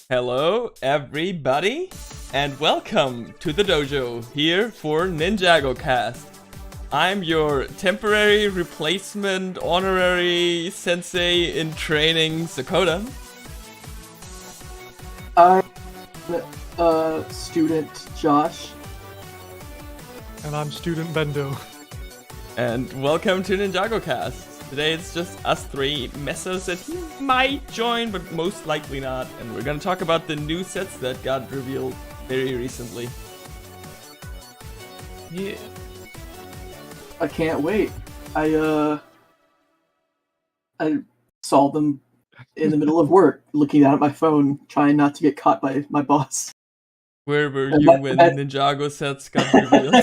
Hello, everybody, and welcome to the dojo here for NINJAGOcast. I'm your temporary replacement honorary sensei in training, Sakota. I'm student Josh. And I'm student Bendo. And welcome to NINJAGOcast. Today it's just us three messers that you might join, but most likely not. And we're gonna talk about the new sets that got revealed very recently. Yeah. I can't wait. I saw them in the middle of work, looking down at my phone, trying not to get caught by my boss. Where were you when Ninjago sets got revealed?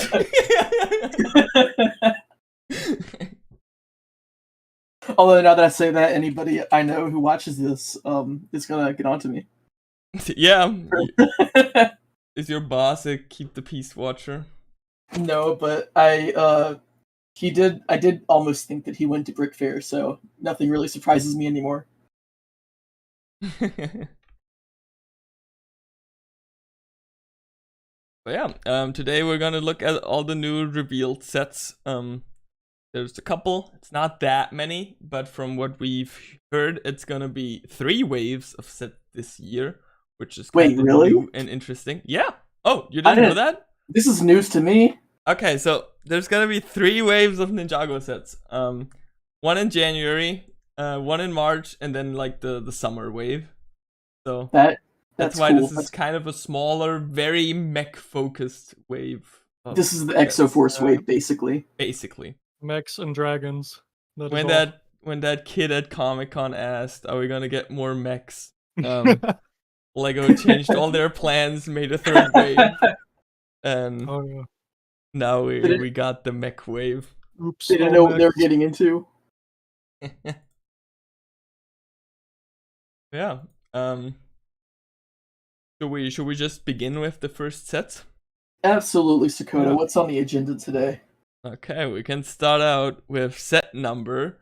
Although now that I say that, anybody I know who watches this is gonna get onto me. Yeah. Is your boss a keep the peace watcher? No, but I did almost think that he went to Brick Fair, so nothing really surprises me anymore. But yeah, today we're gonna look at all the new revealed sets. There's a couple. It's not that many, but from what we've heard, it's gonna be 3 waves of set this year, which is kind of really new and interesting. Yeah. Oh, you didn't know that? This is news to me. Okay, so there's gonna be 3 waves of Ninjago sets. One in January, one in March, and then like the summer wave. So that's why cool. This is kind of a smaller, very mech focused wave. This is the Exoforce wave, basically. Basically. Mechs and dragons. When that kid at Comic-Con asked, "Are we gonna get more mechs?" Lego changed all their plans, made a 3rd wave, and now we got the mech wave. Oops! They didn't know what they were getting into. Yeah. Should we just begin with the first set? Absolutely, Sakota. Yeah. What's on the agenda today? Okay, we can start out with set number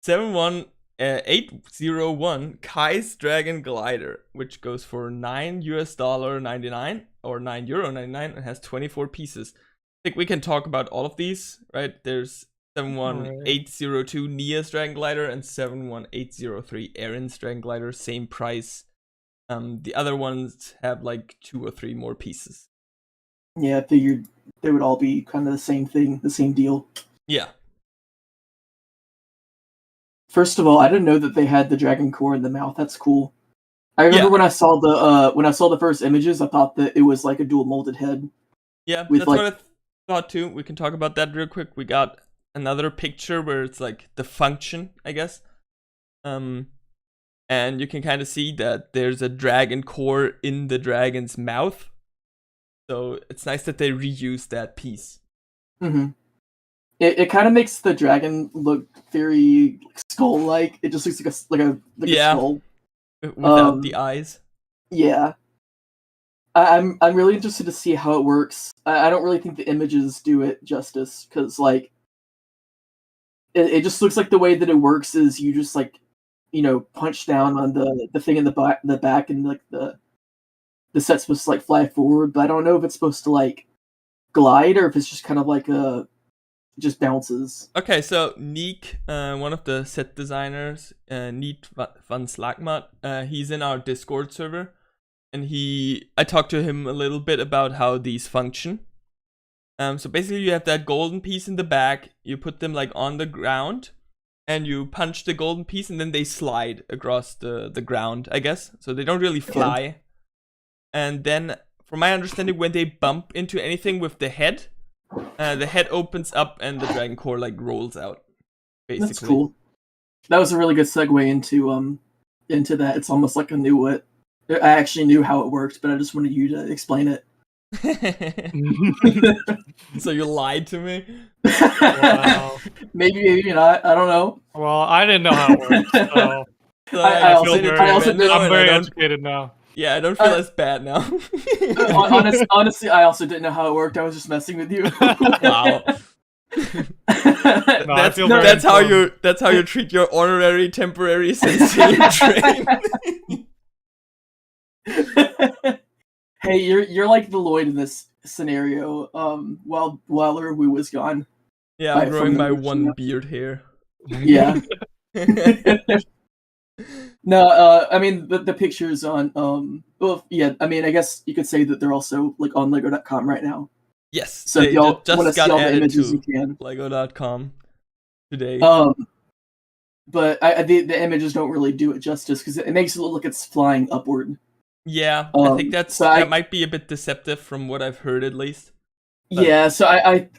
71801 Kai's Dragon Glider, which goes for $9.99 or €9.99 and has 24 pieces. I think we can talk about all of these, right? There's 71802 Nia's Dragon Glider and 71803 Erin's Dragon Glider, same price. The other ones have like 2 or 3 more pieces. Yeah, I figured they would all be kind of the same thing, the same deal. Yeah. First of all, I didn't know that they had the dragon core in the mouth. That's cool. I remember when I saw the first images, I thought that it was like a dual molded head. Yeah, that's what I thought too. We can talk about that real quick. We got another picture where it's like the function, I guess. And you can kind of see that there's a dragon core in the dragon's mouth. So it's nice that they reuse that piece. Mm-hmm. It kind of makes the dragon look very skull-like. It just looks like a skull without the eyes. Yeah, I'm really interested to see how it works. I don't really think the images do it justice because like it just looks like the way that it works is you just like punch down on the thing in the back and like the set's supposed to like fly forward, but I don't know if it's supposed to like glide or if it's just kind of like just bounces. Okay, so Nick, one of the set designers, Nick van Slagmat, he's in our Discord server, and I talked to him a little bit about how these function. So basically you have that golden piece in the back, you put them like on the ground, and you punch the golden piece, and then they slide across the ground, I guess. So they don't really fly. Yeah. And then, from my understanding, when they bump into anything with the head opens up and the dragon core like rolls out. Basically, that's cool. That was a really good segue into that. It's almost like I actually knew how it worked, but I just wanted you to explain it. So you lied to me? Wow. Maybe not. I don't know. Well, I didn't know how it worked. So I'm very educated now. Yeah, I don't feel as bad now. Honestly, I also didn't know how it worked. I was just messing with you. Wow. That's how you treat your honorary temporary sensei train. Hey, you're like the Lloyd in this scenario. While Wu was gone. Yeah, I'm growing my one beard hair. Yeah. No, I mean the pictures on well, yeah, I mean I guess you could say that they're also like on Lego.com right now. Yes, So if y'all want to see all the images, you can. Lego.com today. But the images don't really do it justice because it makes it look like it's flying upward. Yeah, I think that might be a bit deceptive from what I've heard, at least. But, yeah, so I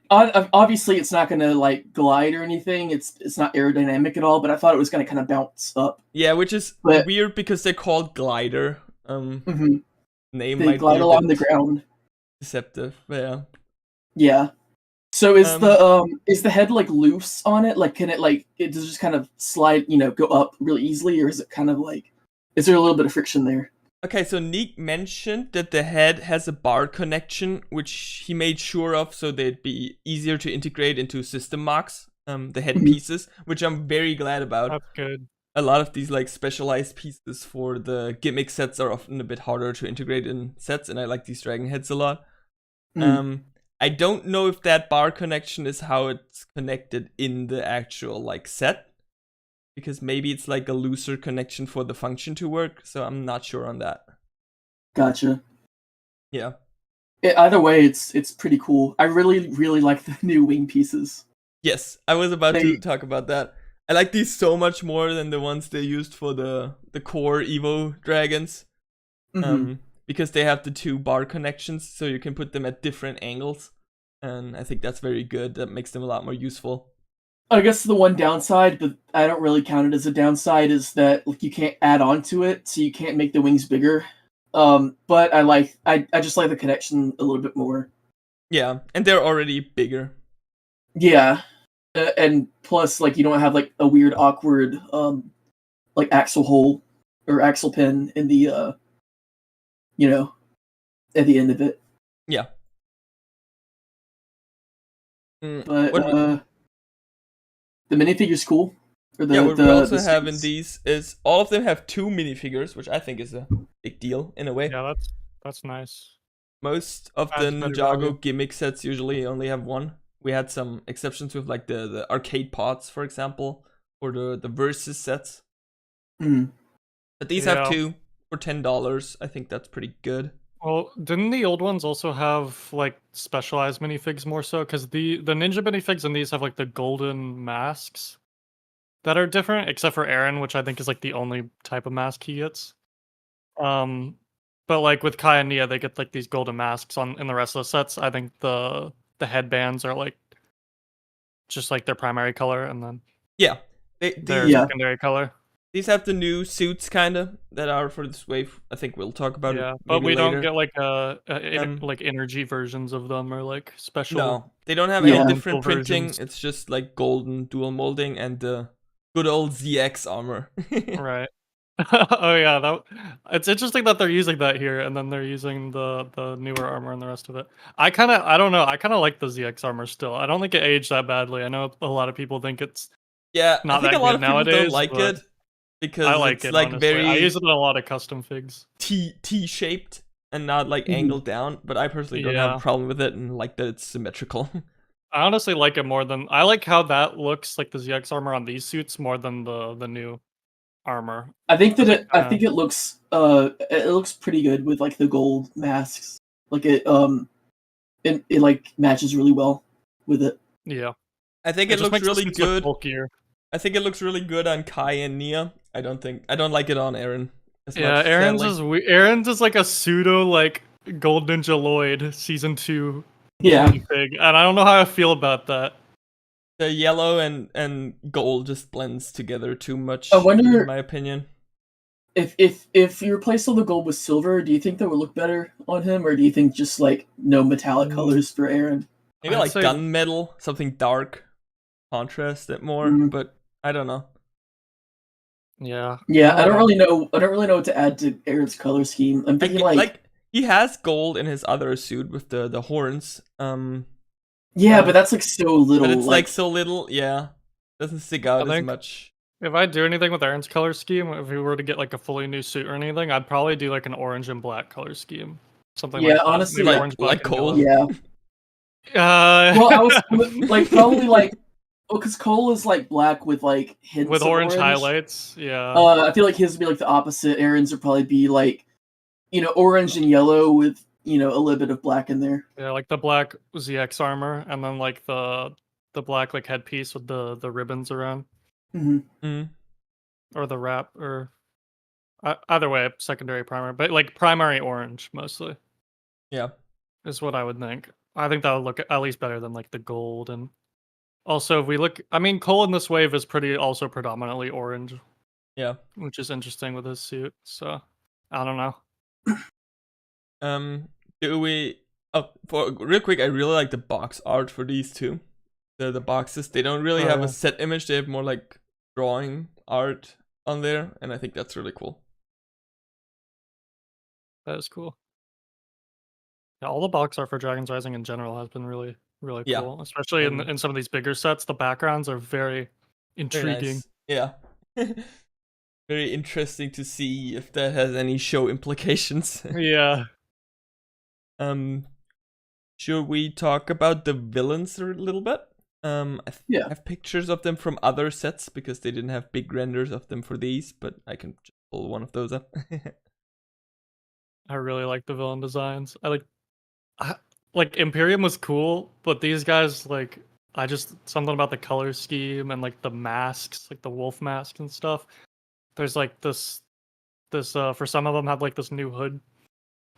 obviously it's not gonna like glide or anything. It's not aerodynamic at all. But I thought it was gonna kind of bounce up. Yeah, which is weird because they're called glider. Name they might glide be along the ground. Deceptive, yeah. Yeah. So is the head like loose on it? Like, can it like it does just kind of slide, go up really easily, or is it kind of like is there a little bit of friction there? Okay, so Nick mentioned that the head has a bar connection, which he made sure of so they'd be easier to integrate into system mocks, the head pieces, which I'm very glad about. That's good. A lot of these like specialized pieces for the gimmick sets are often a bit harder to integrate in sets, and I like these dragon heads a lot. I don't know if that bar connection is how it's connected in the actual like set. Because maybe it's like a looser connection for the function to work, so I'm not sure on that. Gotcha. Yeah. Either way, it's pretty cool. I really, really like the new wing pieces. Yes, I was about to talk about that. I like these so much more than the ones they used for the core Evo dragons. Because they have the two bar connections, so you can put them at different angles. And I think that's very good. That makes them a lot more useful. I guess the one downside, but I don't really count it as a downside, is that like you can't add on to it, so you can't make the wings bigger. But I just like the connection a little bit more. Yeah, and they're already bigger. Yeah, and plus like you don't have like a weird awkward like axle hole or axle pin in the at the end of it. Yeah. But the minifigure's cool. What we also have in these is all of them have 2 minifigures, which I think is a big deal in a way. Yeah, that's nice. Most of the Ninjago gimmick sets usually only have 1. We had some exceptions with like the arcade pods, for example, or the versus sets. But these have 2 for $10. I think that's pretty good. Well, didn't the old ones also have like specialized minifigs more so? Because the ninja minifigs in these have like the golden masks that are different, except for Aaron, which I think is like the only type of mask he gets. But like with Kai and Nia, they get like these golden masks in the rest of the sets. I think the headbands are like just like their primary color, and then their secondary color. These have the new suits, kind of, that are for this wave. I think we'll talk about it. Yeah, but we don't get like like energy versions of them or like special. No, they don't have any different printing. Versions. It's just like golden dual molding and the good old ZX armor. Right. Oh yeah, it's interesting that they're using that here, and then they're using the newer armor and the rest of it. I don't know. I kind of like the ZX armor still. I don't think it aged that badly. I know a lot of people think it's not I think that a lot good of nowadays. People don't like it. Because I like it's it, like honestly. very I use it in a lot of custom figs. T-shaped and not like angled down, but I personally don't have a problem with it and like that it's symmetrical. I honestly like it more than I like how that looks like the ZX armor on these suits more than the new armor. I think that it looks pretty good with like the gold masks. Like it like matches really well with it. Yeah. I think it looks really good. I think it looks really good on Kai and Nia. I don't like it on Aaron. Yeah, Aaron's is like a pseudo like Gold Ninja Lloyd season 2 thing, and I don't know how I feel about that. The yellow and gold just blends together too much. I wonder, in my opinion. If you replace all the gold with silver, do you think that would look better on him, or do you think just like no metallic colors for Aaron? Maybe like gunmetal, something dark, contrast it more, but I don't know. Yeah, I don't really know what to add to Aaron's color scheme. I'm thinking like he has gold in his other suit with the horns. But that's like so little. But it's like so little, yeah. Doesn't stick out as much. If I do anything with Aaron's color scheme, if we were to get like a fully new suit or anything, I'd probably do like an orange and black color scheme. Something Yeah, like that. honestly, Maybe like- orange, black, like and Cole. yellow. Yeah. Well, I was like probably like, oh, because Cole is like black with like hints with of orange highlights. Yeah. I feel like his would be like the opposite. Aaron's would probably be like, orange and yellow with a little bit of black in there. Yeah, like the black ZX armor, and then like the black like headpiece with the ribbons around, Mm. or the wrap, or either way, secondary primer, but like primary orange mostly Yeah. is what I would think. I think that would look at least better than like the gold. And also, if we look, I mean, Cole in this wave is also predominantly orange, Yeah. which is interesting with his suit. So I don't know. Do we? Oh, for real quick, I really like the box art for these two. The boxes, they don't really have yeah. a set image. They have more like drawing art on there, and I think that's really cool. That is cool. Yeah, all the box art for Dragon's Rising in general has been really, really Yeah. cool. Especially in some of these bigger sets, the backgrounds are very Very intriguing. nice. Yeah. Very interesting to see if that has any show implications. Yeah. Should we talk about the villains a little bit? Yeah. have pictures of them from other sets because they didn't have big renders of them for these, but I can just pull one of those up. I really like the villain designs. Like Imperium was cool, but these guys something about the color scheme and like the masks, like the wolf masks and stuff. There's like this for some of them have like this new hood,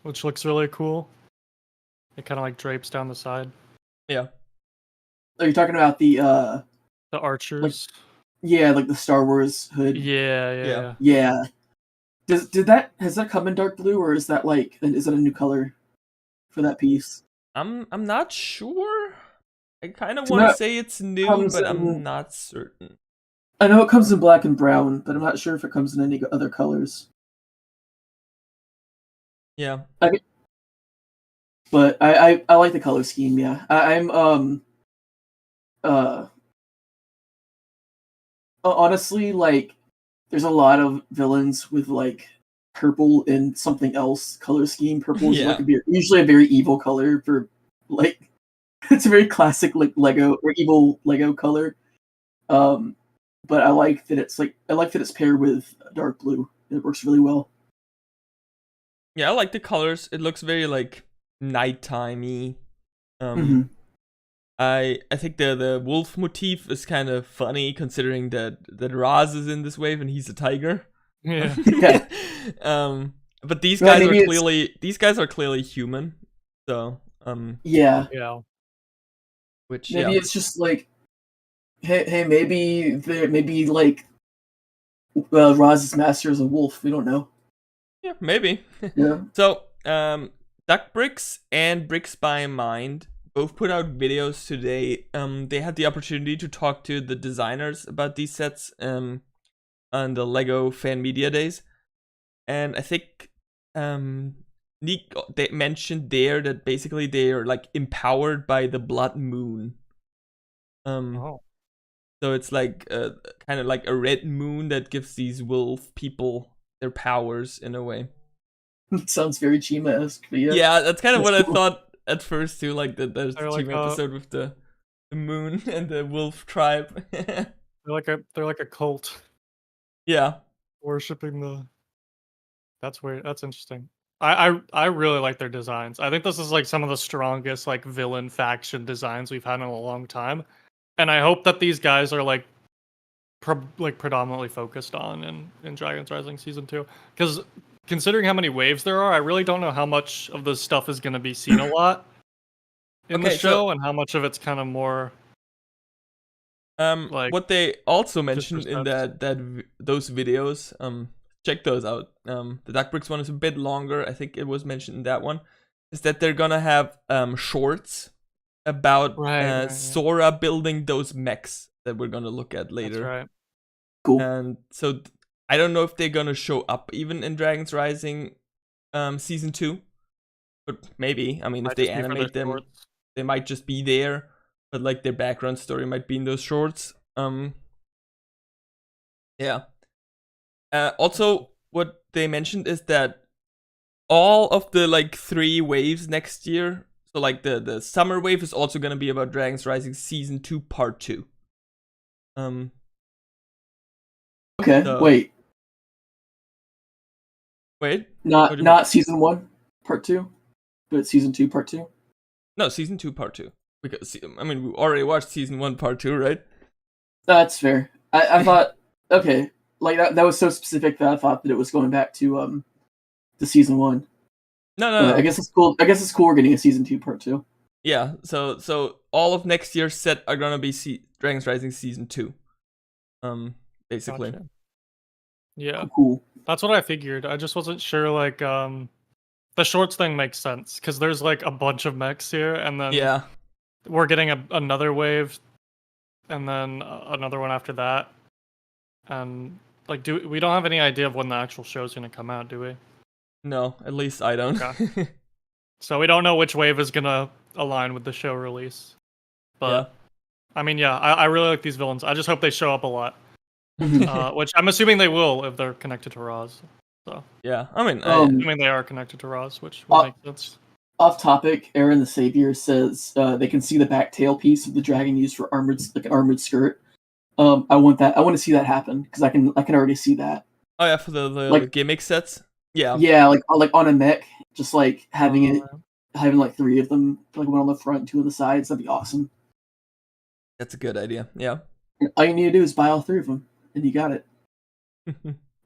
which looks really cool. It kind of like drapes down the side. Yeah. Are you talking about the archers? like the Star Wars hood? Yeah. Yeah. Has that come in dark blue, or is that a new color for that piece? I'm not sure. I kind of want to say it's new, but I'm not certain. I know it comes in black and brown, but I'm not sure if it comes in any other colors. Yeah. But I like the color scheme. Yeah, I'm honestly, like, there's a lot of villains with like purple and something else color scheme. Purple is usually a very evil color for like it's a very classic like Lego or evil Lego color. But I like that it's paired with dark blue. It works really well. Yeah, I like the colors. It looks very like nighttimey. I think the wolf motif is kind of funny considering that Raz is in this wave and he's a tiger. Yeah. But these guys are clearly human. So yeah. Which maybe it's just like hey maybe like Raz's master is a wolf. We don't know. Yeah, maybe. Yeah. So Duck Bricks and Bricks by Mind both put out videos today. They had the opportunity to talk to the designers about these sets on the LEGO Fan Media Days. And I think they mentioned there that basically they are like empowered by the blood moon. So it's like kind of like a red moon that gives these wolf people their powers in a way. It sounds very Chima-esque. Yeah, that's kind of what cool. I thought at first too, like there's the like Chima episode with the moon and the wolf tribe. They're like a cult. Yeah. Worshipping the. That's weird. That's interesting. I really like their designs. I think this is like some of the strongest like villain faction designs we've had in a long time, and I hope that these guys are like predominantly focused on in Dragon's Rising Season 2. Because considering how many waves there are, I really don't know how much of this stuff is going to be seen a lot in the show, and how much of it's kind of more. What they also mentioned in those videos, check those out. The Duck Bricks one is a bit longer. I think it was mentioned in that one. Is that they're gonna have shorts about Sora building those mechs that we're gonna look at later. That's right. Cool. And so I don't know if they're gonna show up even in Dragon's Rising Season 2. But maybe. I mean, if they animate them, shorts. They might just be there. But like their background story might be in those shorts. Yeah. Also, what they mentioned is that all of the like 3 waves next year. So like the summer wave is also gonna be about Dragons Rising Season 2 Part 2. Okay, So- wait, Wait. What do you mean? not season 1, part 2, but season 2, part 2. No, Season 2 Part 2. Because I mean, we already watched Season 1 Part 2, right? That's fair. I thought, okay, like that was so specific that I thought that it was going back to season 1. No, no, But no. I guess it's cool. I guess it's cool we're getting a season 2, part 2. Yeah. So all of next year's set are gonna be Dragons Rising Season 2. Basically. Gotcha. Yeah, Cool. that's what I figured. I just wasn't sure. Like, the shorts thing makes sense because there's like a bunch of mechs here, and then Yeah. we're getting another wave, and then another one after that. And like, we don't have any idea of when the actual show's gonna come out, do we? No, at least I don't. Okay. So we don't know which wave is gonna align with the show release. But I mean, yeah, I really like these villains. I just hope they show up a lot, which I'm assuming they will if they're connected to Roz. So Yeah. I mean, I mean they are connected to Roz, which would make sense. Off topic, Aaron the Savior says they can see the back tail piece of the dragon used for armored, like an armored skirt. I want that. I want to see that happen because I can already see that. oh yeah, for the like- gimmick sets. Yeah. Yeah, like on a mech, just like having like 3 of them, like one on the front, 2 on the sides. That'd be awesome. That's a good idea. Yeah. All you need to do is buy all 3 of them, and you got it.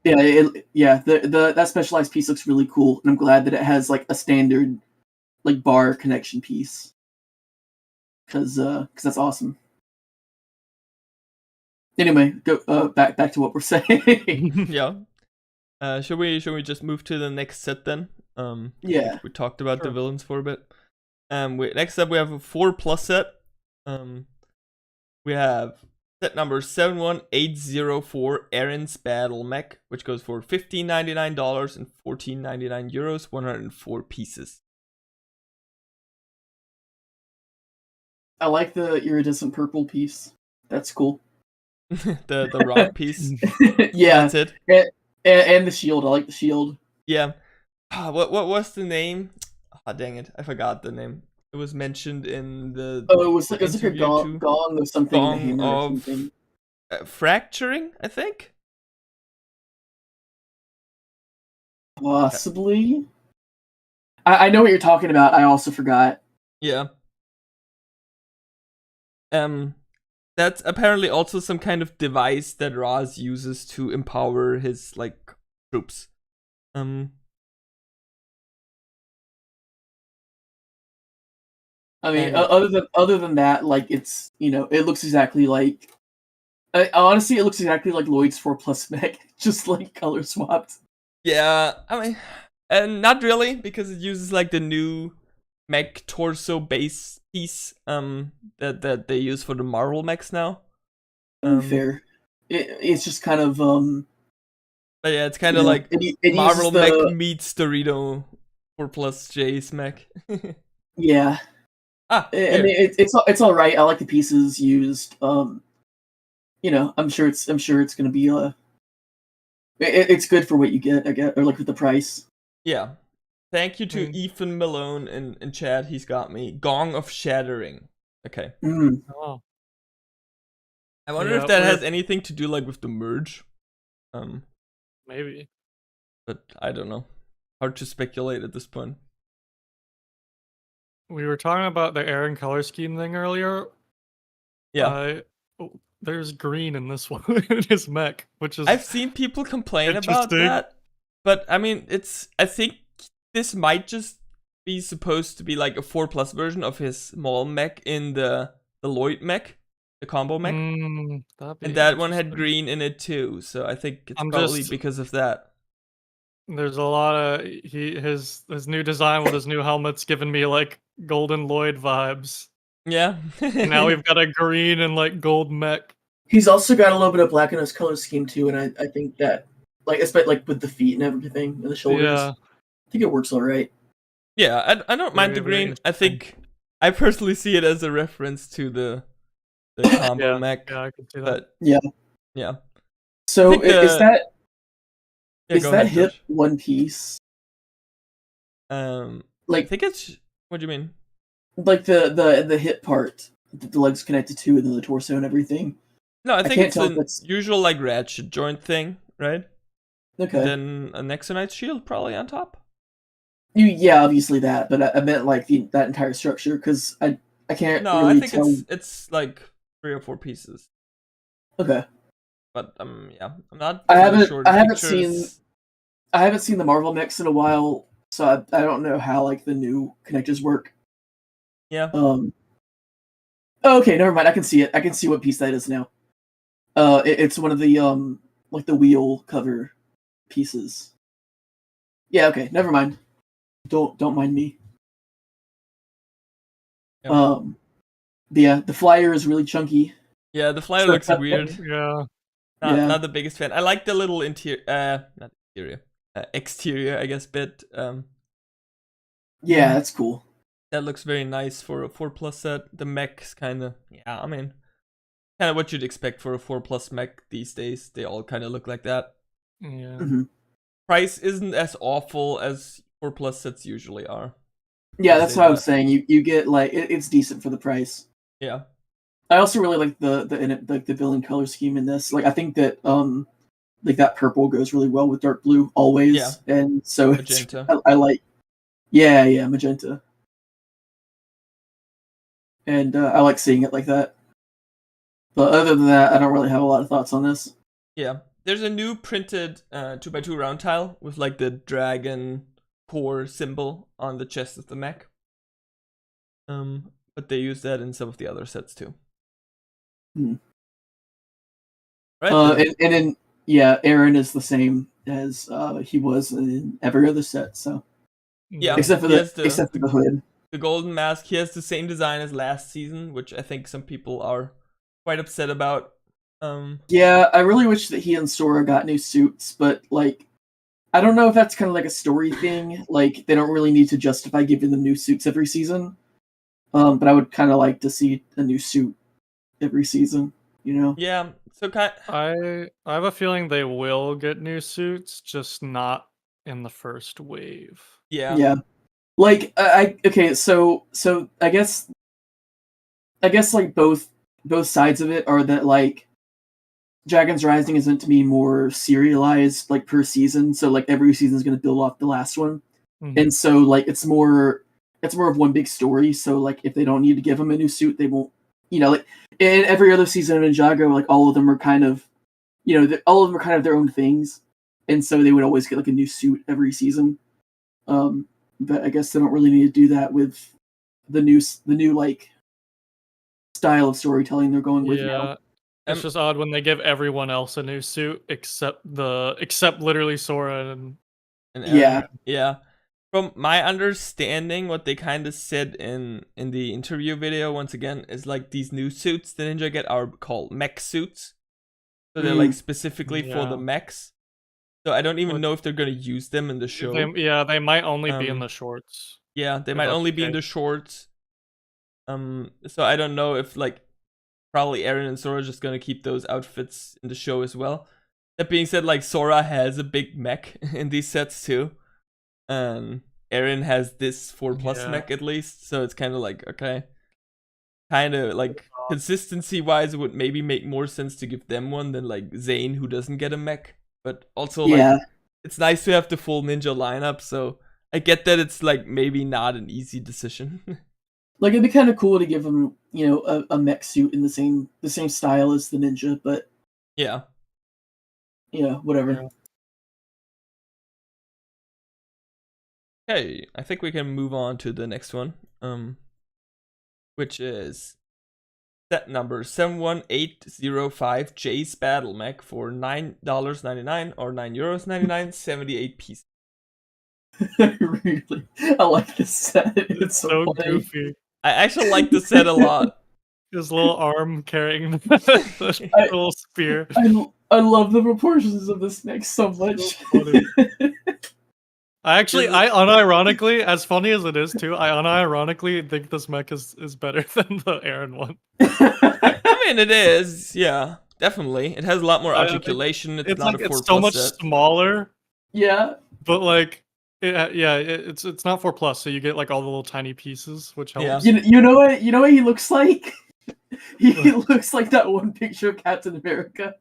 Yeah, that specialized piece looks really cool, and I'm glad that it has like a standard like bar connection piece. Cause that's awesome. Anyway, go back to what we're saying. Yeah. Should we just move to the next set then? Yeah. We talked about the Sure. villains for a bit. Next up we have a 4+ set. We have set number 71804, Aaron's Battle Mech, which goes for $15.99 and €14.99, 104 pieces. I like the iridescent purple piece. That's cool. the rock piece. Yeah, That's it. and the shield. I like the shield. Yeah. What was the name? Ah, dang it, I forgot the name. It was mentioned in the Oh, it was like a interview gong of something. Gong in the hammer or of- something. fracturing, I think. Possibly. I know what you're talking about. I also forgot. Yeah. That's apparently also some kind of device that Roz uses to empower his like troops. I mean, And- other than that, like it's it looks exactly like. Honestly, it looks exactly like Lloyd's 4+ mech, just like color swapped. Yeah, I mean, and not really because it uses like the new mech torso base piece that they use for the Marvel mechs now. Fair. It's just kind of But yeah, it's kind of like it Marvel uses mech meets Dorito 4+ J's mech. Yeah. Ah, I here. mean, it's all right. I like the pieces used. I'm sure it's gonna be it's good for what you get. I guess, or like with the price. Yeah. Thank you to Mm. Ethan Malone in chat. He's got me. Gong of Shattering. Okay. Oh, I wonder Yeah, if that has we're- anything to do like with the merge. maybe. But I don't know. Hard to speculate at this point. We were talking about the Aaron color scheme thing earlier. Yeah. There's green in this one in his mech, which is I've seen people complain about Interesting. that. But I mean, I think this might just be supposed to be like a 4+ version of his small mech in the Lloyd mech, the combo mech. that'd be And that one had interesting. green in it too, so I think it's I'm probably just- because of that. There's a lot of his new design with his new helmet's giving me like golden Lloyd vibes. Yeah. And now we've got a green and like gold mech. He's also got a little bit of black in his color scheme too, and I think that especially like with the feet and everything and the shoulders. Yeah. I think it works all right. Yeah, I don't mind the Very, very green. I interesting. think I personally see it as a reference to the combo mech. Yeah, I could see that. But Yeah. yeah. So think is yeah, that go ahead, hip Josh. one piece? Yeah, Is go that ahead, hip Josh. one piece? I Like think it's. What do you mean? like the hip part that the legs connected to, and then the torso and everything. No, I I think can't it's tell if the that's usual like ratchet joint thing, right? And okay. then a Nexonite shield probably on top. Yeah, obviously that, but I meant like that entire structure because I can't No, I really think tell. it's like 3 or 4 pieces. Okay, But yeah, I'm not I fully haven't sure. I The haven't seen pictures. I haven't seen the Marvel mix in a while, so I don't know how like the new connectors work. Yeah, Oh, okay, never mind. I can see it. I can see what piece that is now. It's one of the like the wheel cover pieces. Yeah, okay, never mind. Don't mind me. yeah, But yeah, the flyer is really chunky. yeah. The flyer looks weird. Yeah. Yeah, Not the biggest fan. I like the little interior. Not interior. Exterior, I guess. Bit. yeah, that's cool. That looks very nice for a 4+ set. The mech's kind of. Yeah, I mean, kind of what you'd expect for a 4+ mech these days. They all kind of look like that. Yeah. Hmm. Price isn't as awful as 4+ sets usually are. Yeah, I'll that's say what I was that. saying. You get like it's decent for the price. Yeah. I also really like the villain color scheme in this. Like I think that like that purple goes really well with dark blue Yeah. always, and so it's Magenta. I like yeah magenta, and I like seeing it like that. But other than that, I don't really have a lot of thoughts on this. Yeah. There's a new printed 2x2 round tile with like the dragon core symbol on the chest of the mech. But they use that in some of the other sets too. Hmm. Right And then yeah, Aaron is the same as he was in every other set. So Yeah, except for he has except for the hood. the golden mask. He has the same design as last season, which I think some people are quite upset about. Yeah, I really wish that he and Sora got new suits, but like I don't know if that's kind of like a story thing. Like they don't really need to justify giving them new suits every season. But I would kind of like to see a new suit every season. You know? Yeah, so kind. I have a feeling they will get new suits, just not in the first wave. Yeah, Yeah. Like I okay, so I guess like both sides of it are that like Dragon's Rising is meant to be more serialized like per season, so like every season is going to build off the last one. Mhm. And so like it's more of one big story, so like if they don't need to give him a new suit, they won't, you know, like in every other season of Ninjago, like all of them are kind of, you know, all of them are kind of their own things. And so they would always get like a new suit every season. But I guess they don't really need to do that with the new like style of storytelling they're going with now. Yeah. It's Um, just odd when they give everyone else a new suit except literally Sora and and Yeah. yeah. From my understanding, what they kind of said in the interview video once again is like these new suits the ninja get are called mech suits, so they're like specifically for the Yeah. mechs. So I don't even But know if they're gonna use them in the show. they might only be in Um, the shorts. Yeah, they If might that's only the be in the case. shorts. So I don't know if like probably Aaron and Sora are just gonna keep those outfits in the show as well. That being said, like Sora has a big mech in these sets too, and Aaron has this 4+ Yeah. mech at least, so it's kind of like okay, kind of like consistency wise, it would maybe make more sense to give them one than like Zane who doesn't get a mech. But also like Yeah. it's nice to have the full ninja lineup, so I get that it's like maybe not an easy decision. Like it'd be kind of cool to give him, you know, a mech suit in the same style as the ninja, but Yeah. yeah, whatever. Yeah. Okay, I think we can move on to the next one, which is set number 71805 Jay's Battle Mech for $9.99 or €9.99, 78 pieces. Really, I like this set. It's so funny. Goofy. I actually like the set a lot. His little arm carrying the little spear. I love the proportions of this mech so much. funny. I unironically, as funny as it is too, I unironically think this mech is better than the Aaron one. I mean, it is, yeah. definitely. It has a lot more I think articulation. It's It's not like a 4 it's so plus much set. smaller, Yeah. but like it's not 4 plus, so you get like all the little tiny pieces, which helps. Yeah. You know what he looks like? He looks like that one picture of Captain America.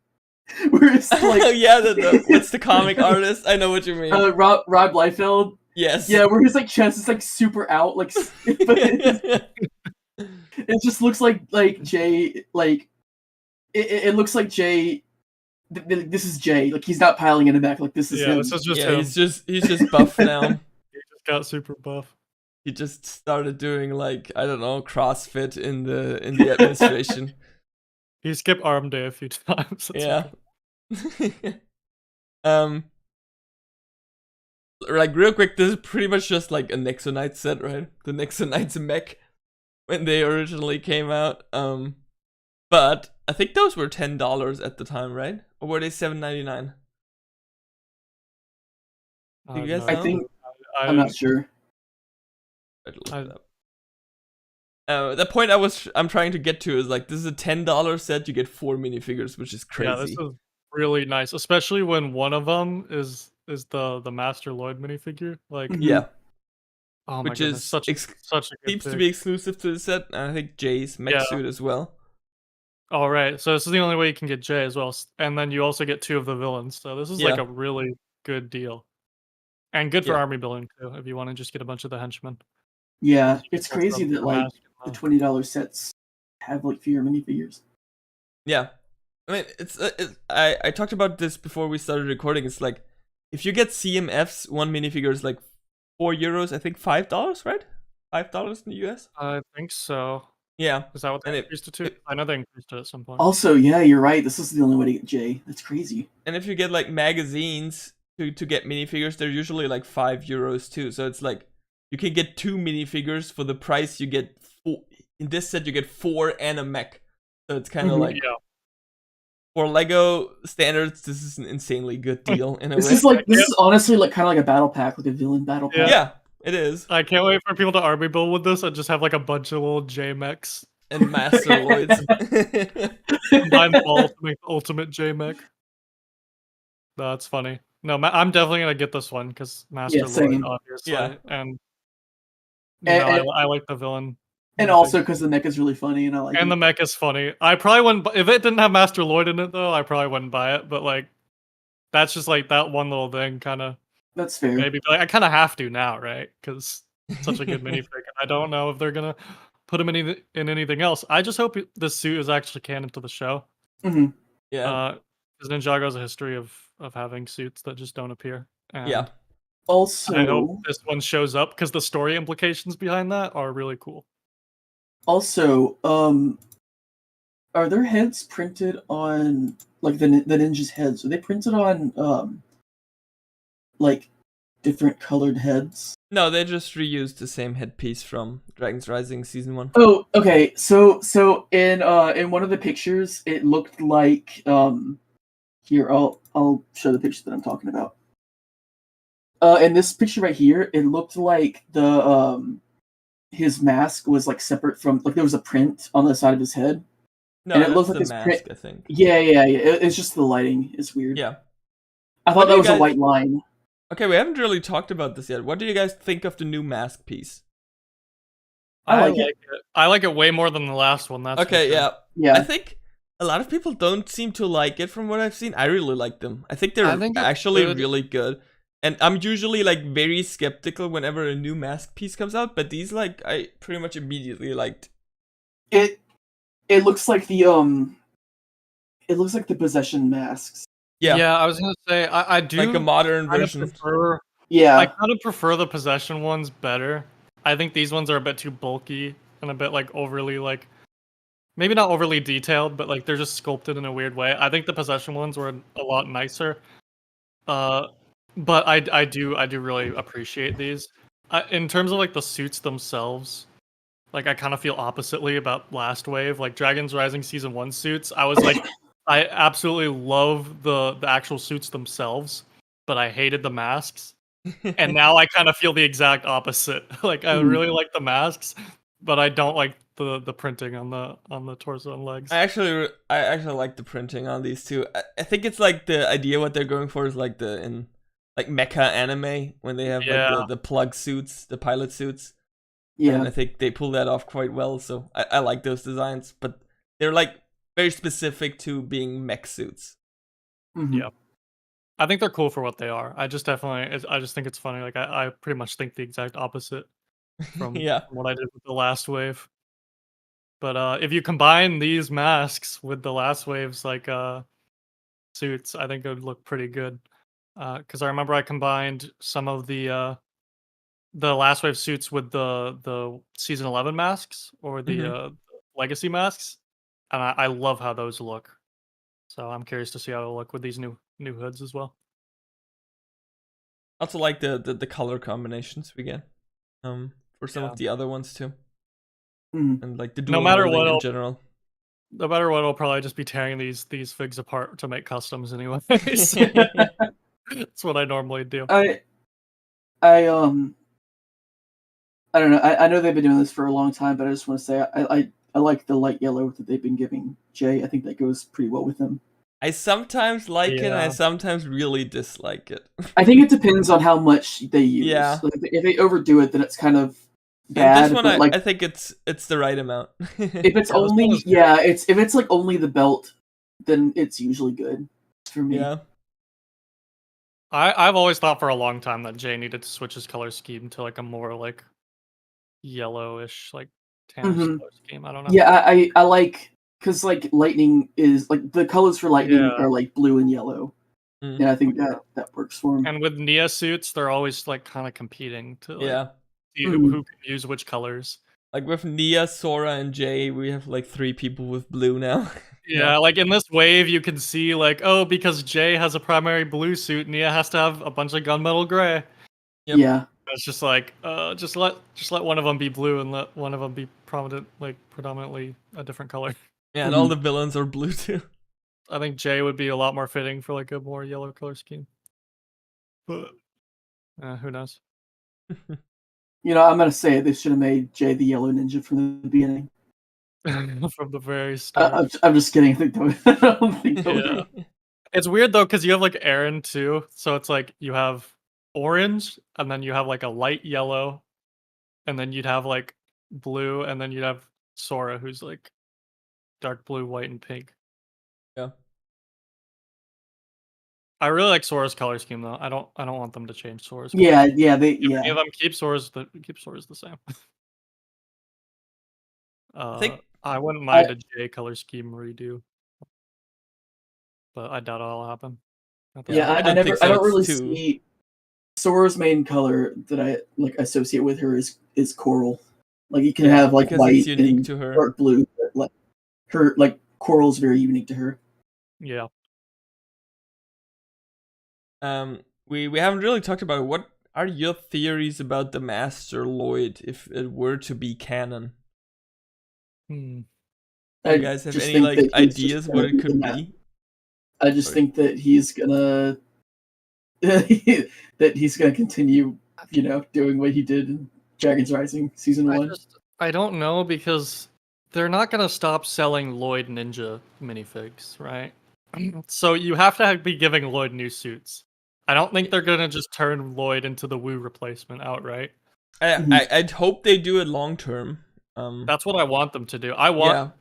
Where it's like Oh yeah, what's the comic artist? I know what you mean. Rob Liefeld. Yes. Yeah, where his like chest is like super out, like but it just looks like Jay, like it looks like Jay. This is Jay. Like he's not piling in the back. Like this is him. This is just yeah, him. he's just buff now. He just got super buff. He just started doing like, I don't know, CrossFit in the administration. He skipped arm day a few times. Yeah. Like real quick, this is pretty much just like a Nexonite set, right? The Nexonite's mech when they originally came out. But I think those were $10 at the time, right? Or were they $7.99? Do you guys know? I think I'm not sure. I'd look it up. The point I'm trying to get to is like, this is a $10 set. You get 4 minifigures, which is crazy. Yeah, this is really nice, especially when one of them is the Master Lloyd minifigure. Like, yeah, oh my which goodness, is such a good seems to pick. be exclusive to the set, and I think Jay's mech suit as well. All right, so this is the only way you can get Jay as well, and then you also get 2 of the villains. So this is like a really good deal, and good for army building too. If you want to just get a bunch of the henchmen. Yeah, it's crazy that like the $20 sets have like fewer minifigures. Yeah, I mean I talked about this before we started recording. It's like if you get CMFs, one minifigure is like €4. I think $5, right? $5 in the US. I think so. Yeah, is that what they increased it to? I know they increased it at some point. Also, yeah, you're right. This is the only way to get Jay. That's crazy. And if you get like magazines to get minifigures, they're usually like €5 too. So it's like you can get 2 minifigures for the price you get 4. In this set, you get 4 and a mech. So it's kind of like for Lego standards, this is an insanely good deal. In a this way. This is honestly like kind of like a battle pack, like a villain battle pack. Yeah, it is. I can't wait for people to army build with this and just have like a bunch of little J-Mechs. And Master Lloyds. Combine them all to make the ultimate J-Mech. No, that's funny. No, I'm definitely going to get this one because Master Lloyd, obviously. Yeah. And I like the villain. And also because the mech is really funny, and I like. And the mech is funny. I probably wouldn't. If it didn't have Master Lloyd in it, though, I probably wouldn't buy it. But like, that's just like that one little thing, kind of. That's fair. Maybe like I kind of have to now, right? Because it's such a good minifigure. I don't know if they're gonna put him in anything else. I just hope the suit is actually canon to the show. Mm-hmm. Yeah. Because Ninjago has a history of having suits that just don't appear. And yeah. Also, I hope this one shows up because the story implications behind that are really cool. Also, are their heads printed on like the ninjas' heads? Are they printed on like different colored heads? No, they just reused the same headpiece from Dragon's Rising Season 1. Oh, okay. So in one of the pictures, it looked like here I'll show the picture that I'm talking about. In this picture right here, it looked like the his mask was like separate from, like there was a print on the side of his head. No, and it looked like his mask, print. I think. Yeah. It's just the lighting is weird. Yeah. I thought that was a white line. Okay, we haven't really talked about this yet. What do you guys think of the new mask piece? I like it. I like it way more than the last one. That's okay. Sure. Yeah. I think a lot of people don't seem to like it from what I've seen. I really like them. I think they're actually really good. And I'm usually like very skeptical whenever a new mask piece comes out, but these like I pretty much immediately liked. It looks like the possession masks. Yeah, I was gonna say I do like a modern version. I kind of prefer the possession ones better. I think these ones are a bit too bulky and a bit like overly like maybe not overly detailed, but like they're just sculpted in a weird way. I think the possession ones were a lot nicer. But I do really appreciate these. In terms of like the suits themselves, like I kind of feel oppositely about Last Wave. Like Dragon's Rising Season 1 suits, I was like, I absolutely love the actual suits themselves, but I hated the masks. And now I kind of feel the exact opposite. Like I really like the masks, but I don't like the printing on the torso and legs. I actually like the printing on these two. I think it's like the idea what they're going for is like in mecha anime when they have like the plug suits, the pilot suits. Yeah. And I think they pull that off quite well. So I like those designs, but they're like very specific to being mech suits. Mhm. Yeah. I think they're cool for what they are. I just think it's funny. Like I pretty much think the exact opposite from what I did with the last wave. But if you combine these masks with the last wave's like suits, I think it would look pretty good. Because I remember I combined some of the last wave suits with the season 11 masks or the legacy masks, and I love how those look. So I'm curious to see how it'll look with these new hoods as well. Also like the color combinations we get for some of the other ones too. And like the dual wielding in general. No matter what, I'll probably just be tearing these figs apart to make customs anyways. That's what I normally do. I don't know. I know they've been doing this for a long time, but I just want to say I like the light yellow that they've been giving Jay. I think that goes pretty well with him. I sometimes like it, and I sometimes really dislike it. I think it depends on how much they use. Yeah. Like, if they overdo it, then it's kind of bad. This one, but I think it's the right amount. If it's if it's like only the belt, then it's usually good for me. Yeah. I've always thought for a long time that Jay needed to switch his color scheme to like a more like yellowish, like tannish color scheme. I don't know. Yeah, I like, because like lightning is like the colors for lightning are like blue and yellow. And I think that works for him. And with Nia suits, they're always like kind of competing to like, see who can use which colors. Like with Nia, Sora, and Jay, we have like 3 people with blue now. Yeah, like in this wave, you can see like, oh, because Jay has a primary blue suit, Nia has to have a bunch of gunmetal gray. Yep. Yeah, it's just like, just let one of them be blue and let one of them be predominantly a different color. Yeah, and all the villains are blue too. I think Jay would be a lot more fitting for like a more yellow color scheme. But who knows? You know, I'm gonna say it. They should have made Jay the yellow ninja from the beginning. From the very start. I'm just kidding. I don't think that It's weird though, because you have like Aaron too. So it's like you have orange, and then you have like a light yellow, and then you'd have like blue, and then you'd have Sora, who's like dark blue, white, and pink. Yeah. I really like Sora's color scheme though. I don't want them to change Sora's. Yeah. Any of them keep Sora's the same. I wouldn't mind a J color scheme redo, but I doubt it'll happen. I don't really see Sora's main color that I like associate with her is coral. Like you can have like white and to her. dark blue, but like her like coral is very unique to her. Yeah. We haven't really talked about what are your theories about the Master Lloyd if it were to be canon. Do you guys have any like ideas what it could be? I just think that he's gonna continue, doing what he did in Dragon's Rising Season 1. I don't know, because they're not gonna stop selling Lloyd Ninja minifigs, right? So you have to be giving Lloyd new suits. I don't think they're gonna just turn Lloyd into the Wu replacement outright. I'd hope they do it long term. That's what I want them to do. I want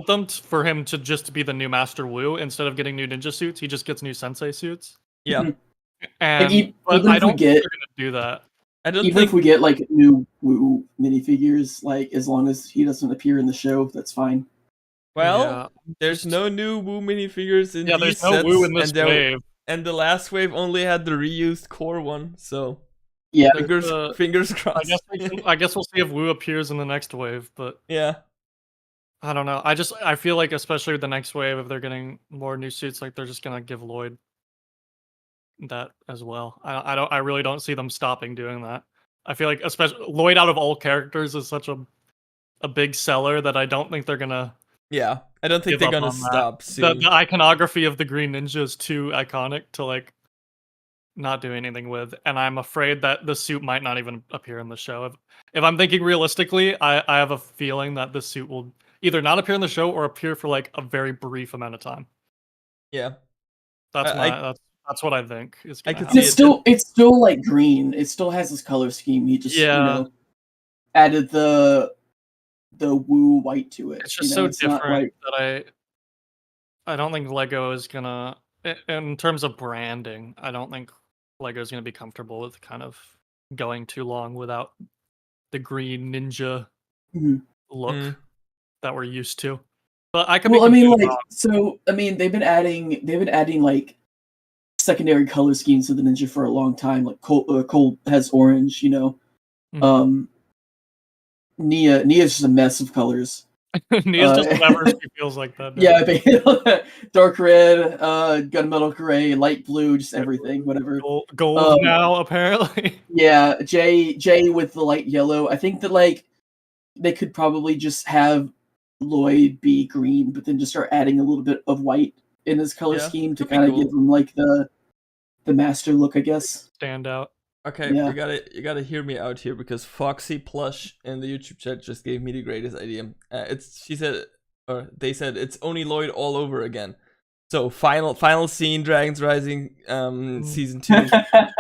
them for him to just be the new Master Wu instead of getting new ninja suits. He just gets new sensei suits. Yeah, but I don't think they're gonna do that. If we get like new Wu minifigures, like as long as he doesn't appear in the show, that's fine. Well, there's no new Wu minifigures in these there's no Wu in this wave. And the last wave only had the reused core one, so yeah, fingers crossed. I guess we'll see if Wu appears in the next wave, but yeah, I don't know. I feel like especially with the next wave, if they're getting more new suits, like they're just gonna give Lloyd that as well. I really don't see them stopping doing that. I feel like especially Lloyd out of all characters is such a big seller that I don't think they're gonna. Yeah, I don't think they're gonna stop soon. The iconography of the Green Ninja is too iconic to like not doing anything with, and I'm afraid that the suit might not even appear in the show. If I'm thinking realistically, I have a feeling that the suit will either not appear in the show or appear for like a very brief amount of time. Yeah. That's I that's what I think is I gonna could happen. see It's still like green. It still has this color scheme. He just added the woo white to it. It's just so it's not different like that I don't think Lego is gonna, in terms of branding, I don't think Lego is gonna be comfortable with kind of going too long without the green ninja Mhm. look that we're used to. But I could well, be I mean, completely like, wrong. so I mean, they've been adding like secondary color schemes to the ninja for a long time. Like Cole has orange, Mhm. Nia's just a mess of colors. Nia's just whatever she feels like that day. Yeah, dark red, gunmetal gray, light blue, just everything, whatever. Gold now, apparently. Yeah, Jay with the light yellow. I think that like they could probably just have Lloyd be green, but then just start adding a little bit of white in his color scheme to could be kind of cool. give him like the master look, I guess. Stand out. Okay, Yeah. you gotta hear me out here because Foxy Plush in the YouTube chat just gave me the greatest idea. They said it's only Lloyd all over again. So final scene, Dragons Rising, season 2.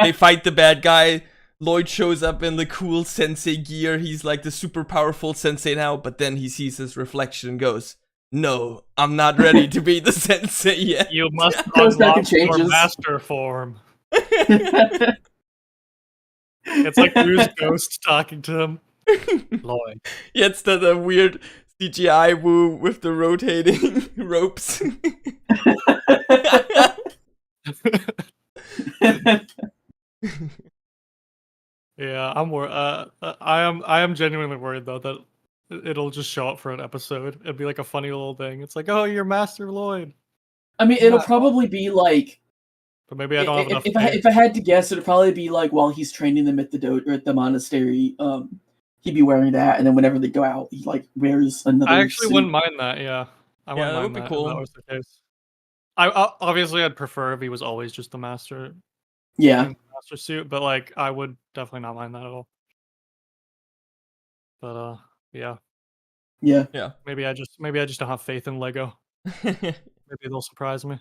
They fight the bad guy. Lloyd shows up in the cool sensei gear. He's like the super powerful sensei now, but then he sees his reflection and goes, "No, I'm not ready to be the sensei yet." You must Goes back and unlock your changes. master form. It's like Wu's ghost talking to him. Lloyd. Yeah, it's the weird CGI Wu with the rotating ropes. Yeah, I am genuinely worried though that it'll just show up for an episode. It'd be like a funny little thing. It's like, oh, you're Master Lloyd. I mean, it'll probably be like, But maybe I don't have enough. if I had to guess, it'd probably be like while he's training them at the or at the monastery. He'd be wearing that, and then whenever they go out, he like wears another. I actually suit. wouldn't mind that. Yeah, I wouldn't that mind would be that cool. if that was the case. Obviously I'd prefer if he was always just the master. Yeah, in the master suit, but like I would definitely not mind that at all. But yeah. Yeah. Maybe I just don't have faith in Lego. Maybe they'll surprise me.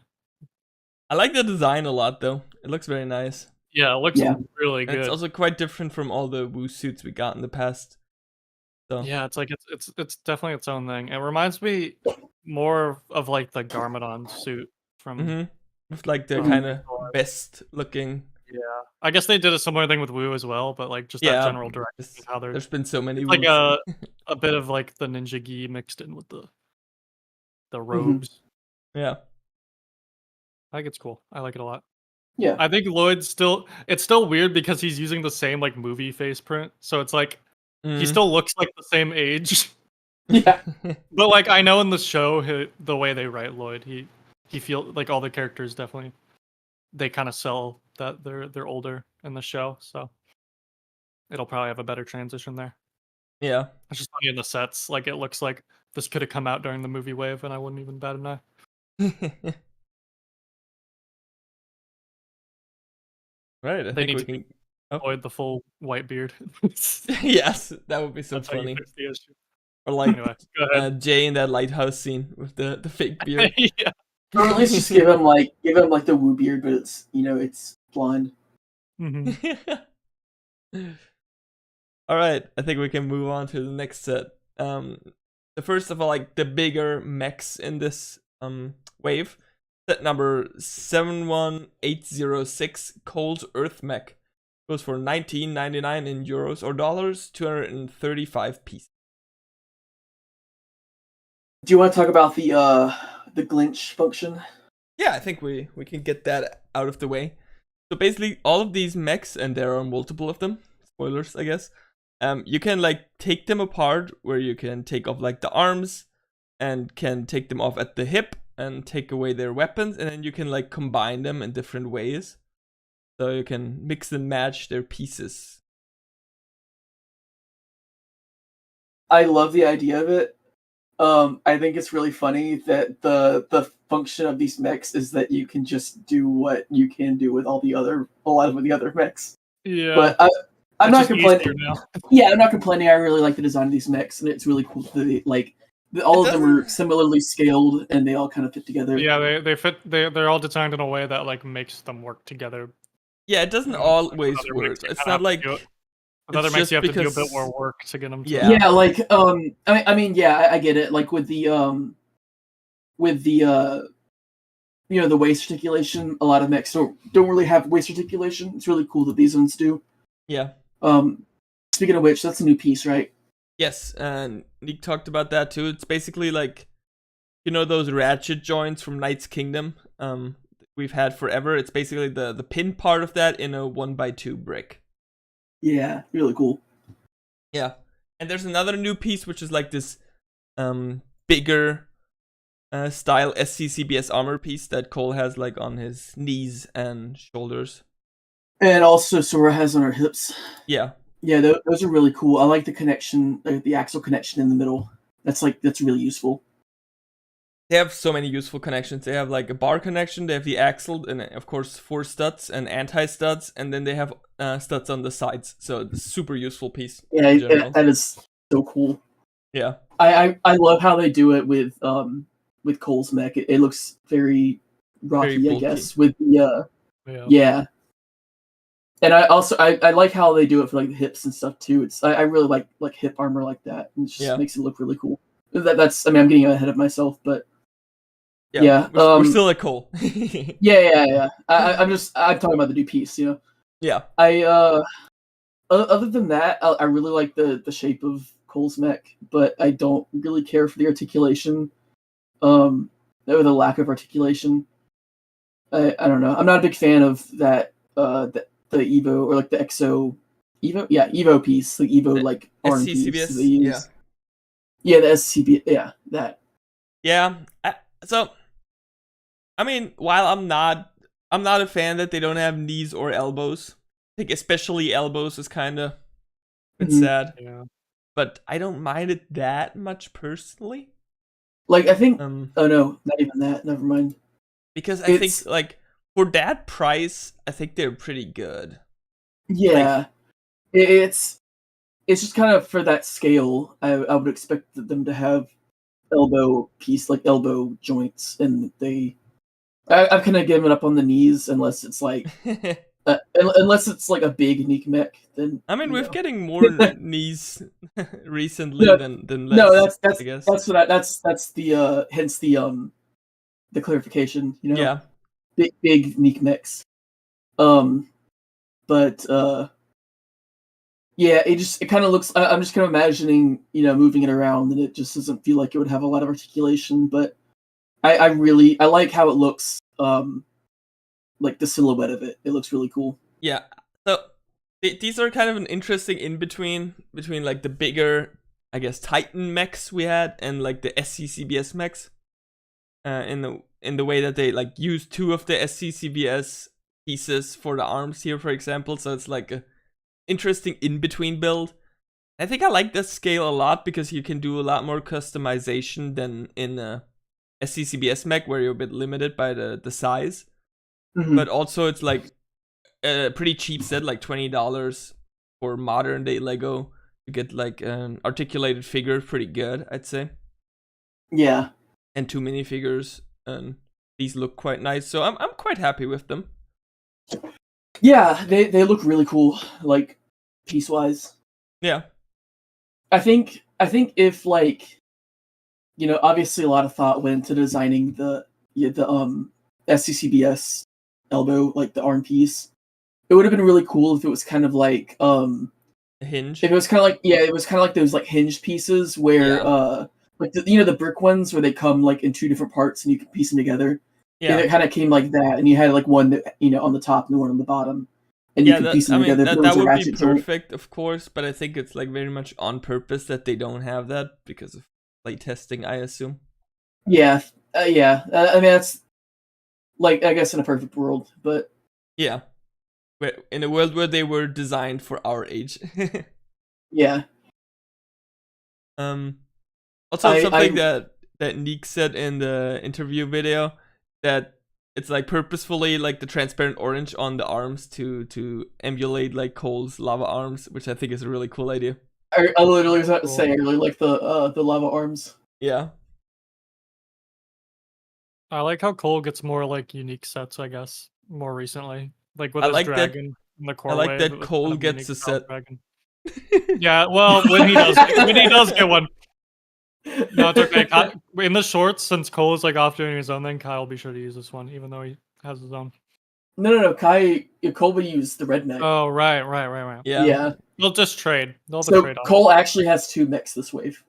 I like the design a lot though. It looks very nice. Yeah, it looks really And good. it's also quite different from all the Wu suits we got in the past. So Yeah, it's like it's definitely its own thing. It reminds me more of like the Garmadon suit from with like the kind of best looking. Yeah, I guess they did a similar thing with Wu as well, but like just that general direction. How there's been so many. Like a bit of like the ninja gi mixed in with the robes. Yeah, I think it's cool. I like it a lot. Yeah, I think Lloyd's it's still weird because he's using the same like movie face print, so it's like he still looks like the same age. Yeah, but like I know in the show the way they write Lloyd, he feels like all the characters definitely they kind of sell that they're older in the show, so it'll probably have a better transition there. Yeah, it's just funny in the sets. Like it looks like this could have come out during the movie wave, and I wouldn't even bat an eye. Right, I think we can avoid the full white beard. Yes, that would be so funny. Or like anyway, Jay in that lighthouse scene with the fake beard. Yeah. Or at least just give him like the Wu beard, but it's it's blonde. All right, I think we can move on to the next set. The first of all, like the bigger mechs in this wave. Set number 71806, Cold Earth Mech, goes for $19.99 in euros or dollars, 235 pieces. Do you want to talk about the glinch function? Yeah, I think we can get that out of the way. So basically, all of these mechs, and there are multiple of them. Spoilers, I guess. You can like take them apart, where you can take off like the arms, and can take them off at the hip. And take away their weapons, and then you can like combine them in different ways. So you can mix and match their pieces. I love the idea of it. I think it's really funny that the function of these mechs is that you can just do what you can do with a lot of the other mechs. Yeah, But I'm it's not just complaining. easier now. Yeah, I'm not complaining. I really like the design of these mechs, and it's really cool that all of them are similarly scaled, and they all kind of fit together. Yeah, they fit. They're all designed in a way that like makes them work together. Yeah, it doesn't always work. It's not like Another makes you have to do a bit more work to get them to. Yeah. like I mean, yeah, I get it. Like with the the waist articulation, a lot of mechs don't really have waist articulation. It's really cool that these ones do. Yeah. Speaking of which, that's a new piece, right? Yes, and Nick talked about that too. It's basically like, those ratchet joints from Knight's Kingdom we've had forever. It's basically the pin part of that in a 1x2 brick. Yeah, really cool. Yeah, and there's another new piece which is like this bigger style SCCBS armor piece that Cole has like on his knees and shoulders. And also Sora has on her hips. Yeah. Yeah, those are really cool. I like the connection, the axle connection in the middle. That's really useful. They have so many useful connections. They have like a bar connection, they have the axle, and of course 4 studs and anti-studs, and then they have studs on the sides. So it's a super useful piece. Yeah, that is so cool. Yeah. I love how they do it with Cole's mech. It looks very rocky, Very I guess, with the yeah. And I like how they do it for like the hips and stuff too. I really like hip armor like that. And it just makes it look really cool. That's I'm getting ahead of myself, but yeah. We're still at Cole. yeah. I'm talking about the new piece, Yeah. Other than that, I really like the shape of Cole's mech, but I don't really care for the articulation. Or the lack of articulation. I don't know. I'm not a big fan of that. The Evo or like the EXO Evo, Evo piece, the Evo like arm piece they use. Yeah, the SCB, that. Yeah, so I mean, while I'm not a fan that they don't have knees or elbows. I think especially elbows is kind of a bit sad. Yeah. But I don't mind it that much personally. Like I think oh no, not even that. Never mind. Because I think like for that price, I think they're pretty good. Yeah, it's just kind of for that scale. I would expect them to have elbow joints, and I've kind of given up on the knees unless it's like unless it's like a big unique mech. Then I mean, we're getting more knees recently than less. No, that's I guess. That's the hence the clarification. Yeah. Big unique mechs. But yeah, it kind of looks. I'm just kind of imagining, moving it around, and it just doesn't feel like it would have a lot of articulation. But I like how it looks. Like the silhouette of it, it looks really cool. Yeah. So these are kind of an interesting in between like the bigger, I guess, Titan mechs we had and like the SCCBS mechs. In the way that they like use 2 of the SCCBS pieces for the arms here, for example. So it's like a interesting in-between build. I think I like this scale a lot because you can do a lot more customization than in a SCCBS mech where you're a bit limited by the size. Mm-hmm. But also it's like a pretty cheap set, like $20 for modern day Lego to get like an articulated figure, pretty good, I'd say. Yeah. And 2 minifigures, and these look quite nice, so I'm quite happy with them. Yeah, they look really cool, like piece-wise. Yeah. I think if like, obviously a lot of thought went into designing the SCCBS elbow, like the arm piece. It would have been really cool if it was kind of like a hinge. If it was kind of like it was kind of like those like hinge pieces where like the brick ones where they come like in 2 different parts and you can piece them together. Yeah, it kind of came like that, and you had like one that, on the top and one on the bottom, and you could piece them together. That would be perfect, of course, but I think it's like very much on purpose that they don't have that because of play testing, I assume. Yeah, yeah. I mean, that's like, I guess in a perfect world, but yeah, in a world where they were designed for our age. Yeah. Also, something that Neek said in the interview video, that it's like purposefully like the transparent orange on the arms to emulate like Cole's lava arms, which I think is a really cool idea. I literally was about to say I really like the lava arms. Yeah. I like how Cole gets more like unique sets, I guess, more recently. Like with I his like dragon in the core I like wave, that it was Cole kind of gets unique a style set. dragon. Yeah, well, when he does get one. No, it's okay. In the shorts, since Cole is like off doing his own thing, Kyle will be sure to use this one, even though he has his own. No. Cole will use the red mech. Oh, right. Yeah. They'll just trade. They'll So trade on Cole actually has 2 mechs this wave.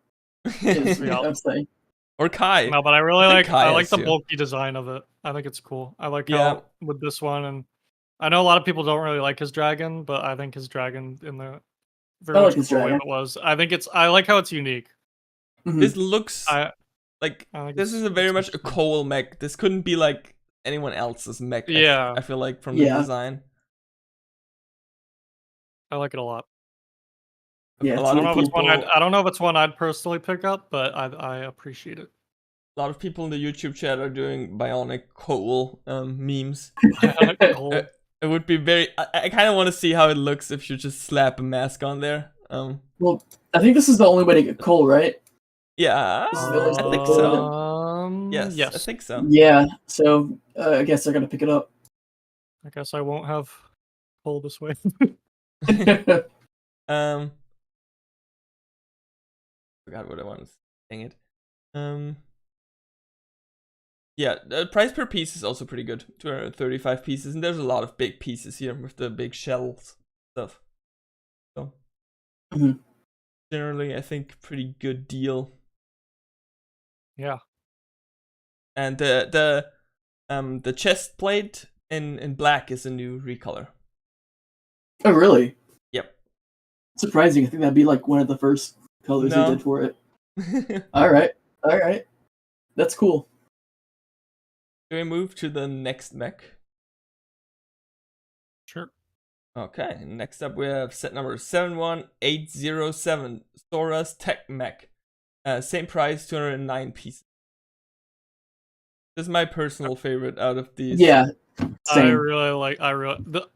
Is Yeah. what I'm saying. Or Kai. No, but I really think Kai I like has the two. bulky design of it. I think it's cool. I like Yeah. how with this one, and I know a lot of people don't really like his dragon, but I think his dragon in the very I much like his the core wave dragon. it was. I like how it's unique. Mhm. This looks I like think this is a very it's much a interesting. Cole mech. This couldn't be like anyone else's mech. Yeah. I feel like from the Yeah. design. I like it a lot. Yeah, A it's lot I of don't know if it's one people. I don't know if it's one I'd personally pick up, but I appreciate it. A lot of people in the YouTube chat are doing bionic Cole memes. Bionic Cole. It would be very. I kind of want to see how it looks if you just slap a mask on there. Well, I think this is the only way to get Cole, right? Yeah, This is the only I think Cole so. then? Yes, I think so. Yeah, so I guess they're gonna pick it up. I guess I won't have Cole this way. Forgot what I wanted. Dang it. Yeah, the price per piece is also pretty good. 235 pieces, and there's a lot of big pieces here with the big shells stuff. So generally, I think pretty good deal. Yeah. And the chest plate in black is a new recolor. Oh, really? Yep. Surprising. I think that'd be like one of the first colors they did for it. All right. That's cool. Do we move to the next mech? Sure. Okay, next up we have set number 71807, Sora's Tech Mech. Same price, 209 pieces. This is my personal favorite out of these. Yeah, same.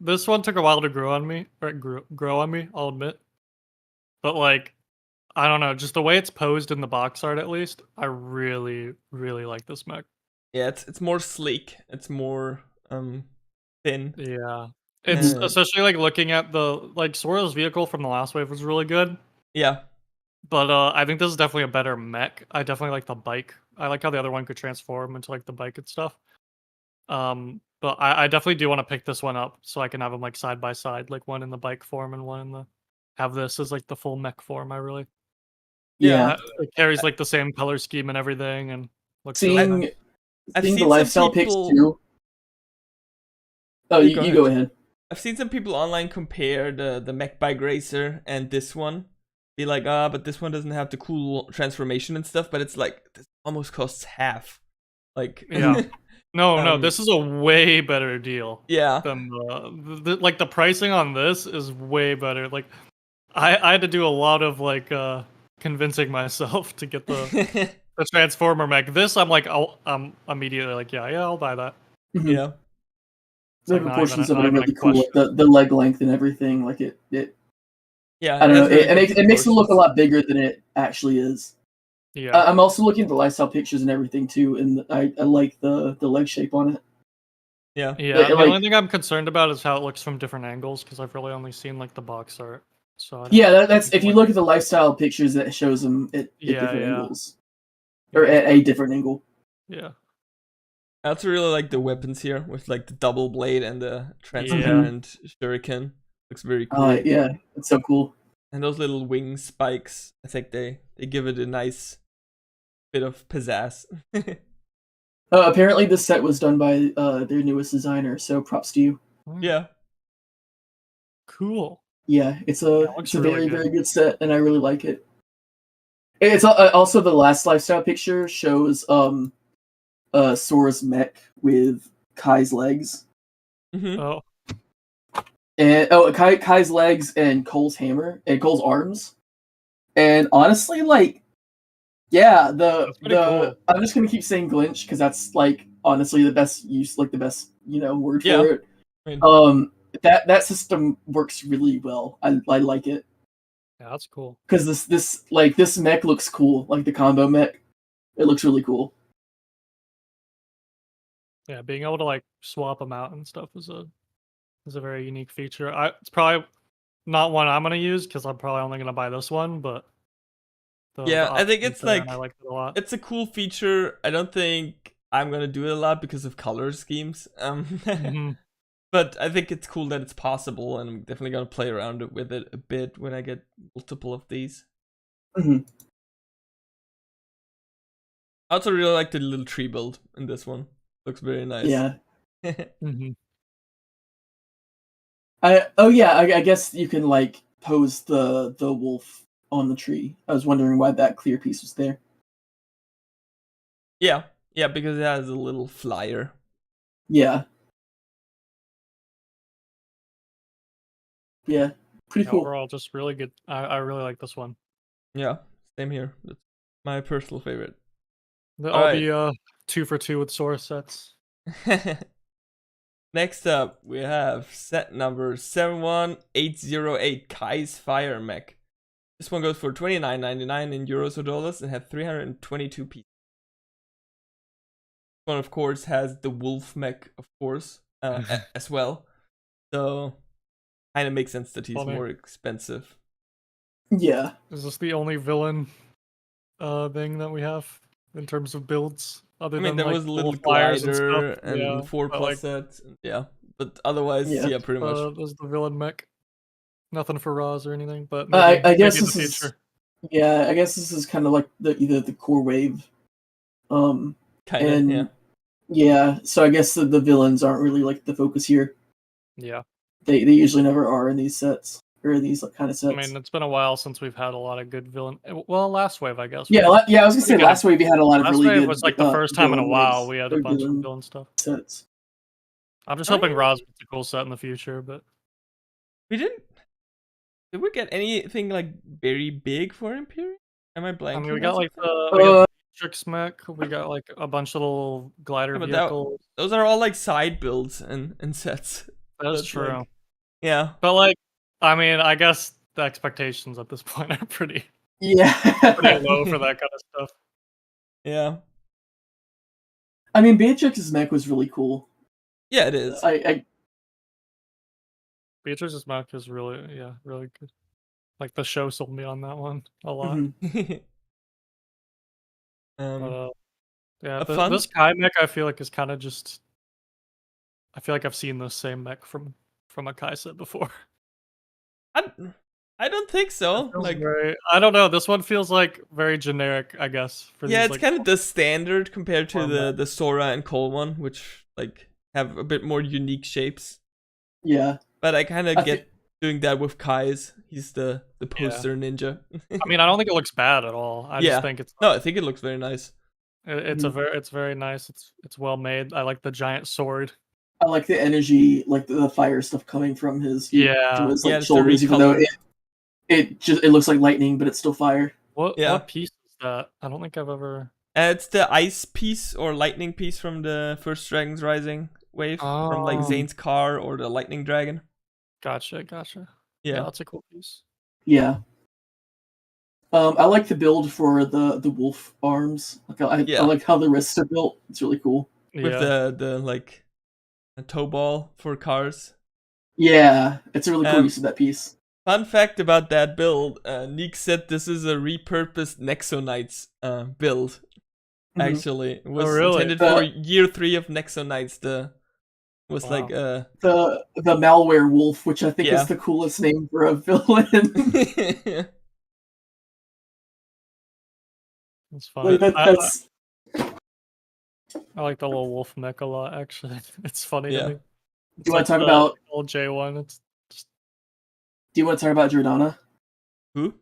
This one took a while to grow on me, I'll admit. But like, I don't know, just the way it's posed in the box art at least, I really, really like this mech. Yeah, it's more sleek. It's more thin. Yeah. It's especially like looking at Sora's vehicle from the last wave was really good. Yeah. But I think this is definitely a better mech. I definitely like the bike. I like how the other one could transform into like the bike and stuff. But I definitely do want to pick this one up so I can have them like side by side, like one in the bike form and one in the have this as like the full mech form. Yeah. It carries like the same color scheme and everything, and looks Seeing really nice. I've the seen lifestyle some people... pics too. Oh, you go ahead. I've seen some people online compare the mech bike racer and this one. Be like, but this one doesn't have the cool transformation and stuff, but it's like this almost costs half. Like, yeah. No, this is a way better deal. Yeah. Than the pricing on this is way better. Like, I had to do a lot of like convincing myself to get the Transformer mech. This I'm like, I'm immediately like, yeah, I'll buy that. Yeah. The proportions of it are really cool. Like the leg length and everything. Like it. Yeah. I don't know. It makes it look a lot bigger than it actually is. Yeah. I'm also looking at the lifestyle pictures and everything too, and I like the leg shape on it. Yeah. Yeah. The only thing I'm concerned about is how it looks from different angles, because I've really only seen like the box art. So yeah, that's if you look at the lifestyle pictures, that shows them at different angles, or at a different angle. Yeah. I also really like the weapons here with like the double blade and the transparent shuriken. Looks very cool. Yeah, it's so cool. And those little wing spikes, I think they give it a nice bit of pizzazz. Apparently this set was done by their newest designer, so props to you. Yeah. Cool. Yeah, it's a really very good set, and I really like it. It's also the last lifestyle picture shows Sora's mech with Kai's legs. Mm-hmm. Oh. And Kai's legs and Cole's hammer and Cole's arms. And honestly, like Yeah, That's pretty cool. I'm just gonna keep saying glitch because that's like honestly the best use, like the best word Yeah. for it. I mean, That system works really well. I like it Yeah, that's cool. because this mech looks cool, like the combo mech. It looks really cool. Yeah, being able to like swap them out and stuff is a very unique feature. It's probably not one I'm gonna use because I'm probably only gonna buy this one, but the yeah, I think option's it's there and like I like it a lot. it's a cool feature. I don't think I'm gonna do it a lot because of color schemes. hmm But I think it's cool that it's possible, and I'm definitely gonna play around with it a bit when I get multiple of these. hmm I also really like the little tree build in this one. Looks very nice. Yeah. hmm I guess you can like pose the wolf on the tree. I was wondering why that clear piece was there. Yeah, yeah, because it has a little flyer. Yeah. Yeah. Pretty cool. Overall, just really good. I really like this one. Yeah, same here. That's my personal favorite. I'll be 2 for 2 with Sora sets. Next up, we have set number 71808, Kai's Fire Mech. This one goes for $29.99 in euros or dollars and had 322 pieces. This one, of course, has the wolf mech, of course, as well. So, kind of makes sense that he's more expensive. Yeah. Is this the only villain thing that we have in terms of builds? Other than there like was a little flyers glider and and stuff. 4+ like, sets. Yeah, but otherwise, yeah, pretty much. There's the villain mech. Nothing for Roz or anything, but I guess maybe this in the is future. yeah. I guess this is kind of like either the core wave, Kind of, yeah. Yeah. So I guess the villains aren't really like the focus here. Yeah. They usually never are in these sets or these kind of sets. I mean, it's been a while since we've had a lot of good villain. Well, last wave, I guess. Yeah, I was gonna say last wave we had a lot of really good. Last wave was like the first time in a while waves, we had a bunch of villain stuff. Sets. I'm just hoping Roz gets a cool set in the future, but we didn't. Did we get anything like very big for Imperium? Am I blanking? I mean, we got like the Matrix mech. We got like a bunch of little glider vehicles. Those are all like side builds and sets. That's true. Like, yeah, but like, I mean, I guess the expectations at this point are pretty pretty low for that kind of stuff. Yeah. I mean, Beatrix's mech was really cool. Yeah, it is. Beatrix's mech is really good. Like the show sold me on that one a lot. This Kai mech I feel like is kind of just. I feel like I've seen the same mech from a Kai set before. I don't think so. Like, I don't know. This one feels like very generic, I guess. Yeah, it's kind of the standard compared to the Sora and Cole one, which like have a bit more unique shapes. Yeah, but I kind of get doing that with Kai's. He's the poster ninja. I mean, I don't think it looks bad at all. I just think it's I think it looks very nice. It's very nice. It's well made. I like the giant sword. I like the energy, like the fire stuff coming from his from his shoulders, even though it looks like lightning, but it's still fire. What piece is that? I don't think I've ever. It's the ice piece or lightning piece from the first Dragon's Rising wave, from like Zane's car or the lightning dragon. Gotcha. Yeah, that's a cool piece. Yeah. I like the build for the wolf arms. I like how the wrists are built. It's really cool. With the like a toe ball for cars. Yeah, it's a really cool use of that piece. Fun fact about that build, Neek said this is a repurposed Nexo build. Actually, it was intended for year 3 of Nexo Knights. Like the malware wolf, which I think is the coolest name for a villain. That's fine. I like the little wolf mech a lot. Actually, it's funny to me. Do you want to talk about old J1? It's just. Do you want to talk about Jordana? Who?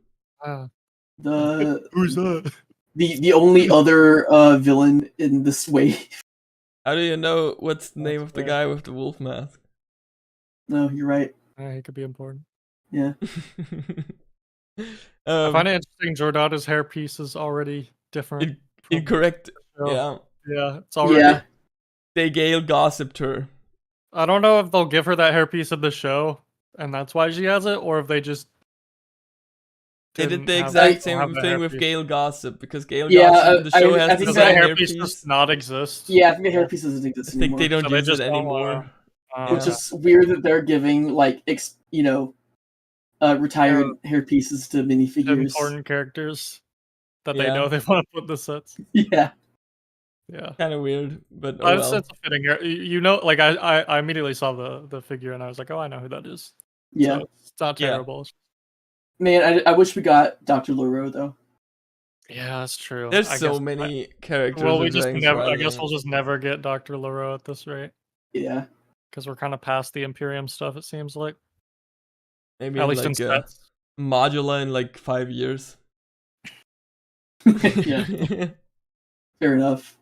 Who's that? The only other villain in this wave. How do you know what's the name of the guy with the wolf mask? No, you're right. He could be important. Yeah. I find it interesting. Jordana's hairpiece is already different. Incorrect. show. Yeah. Yeah, it's already. Yeah. They Gale gossiped her. I don't know if they'll give her that hairpiece in the show, and that's why she has it, or if they just They did didn't the have- exact don't have same the thing with hairpiece. Gale Gossip because Gale Yeah, Gossip in the show I has think the Does that same hairpiece hairpiece. does not exist? Yeah, I think the hairpiece doesn't exist I think anymore. they don't So they use just it don't anymore. Which Yeah. is weird that they're giving like retired hairpieces to minifigures. important characters that they Yeah. know they want to put in the sets. Yeah. Yeah. Kind of weird, but oh well. It's a fitting hair. You know, like I immediately saw the figure and I was like, oh, I know who that is. Yeah. So it's not Yeah. terrible. Man, I wish we got Dr. Leroux though. Yeah, that's true. There's I so guess- many characters. Well, we with just Zhang's never. I guess Rising. we'll just never get Dr. Leroux at this rate Yeah. because we're kind of past the Imperium stuff. It seems like, maybe at in least in like a sets. modula in like 5 years. Yeah. Fair enough.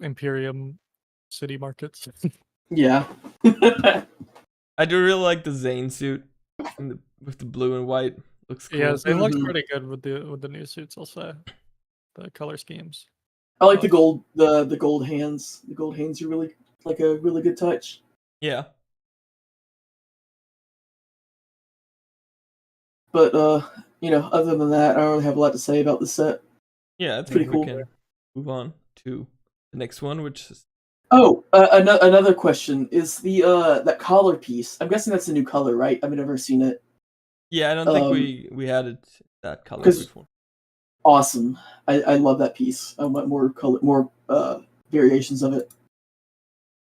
Imperium city markets. Yeah. I do really like the Zane suit with the blue and white. Looks cool. Yeah, it looks Mhm. pretty good with the new suits. I'll say the color schemes. I like the gold hands. The gold hands are really like a really good touch. Yeah. But other than that, I don't really have a lot to say about the set. Yeah, I Pretty think cool. we can move on to the next one, which is Oh, another question is the that collar piece. I'm guessing that's a new color, right? I've never seen it. I don't think we had it that color 'cause- before. Awesome. I love that piece. I want more color, more variations of it.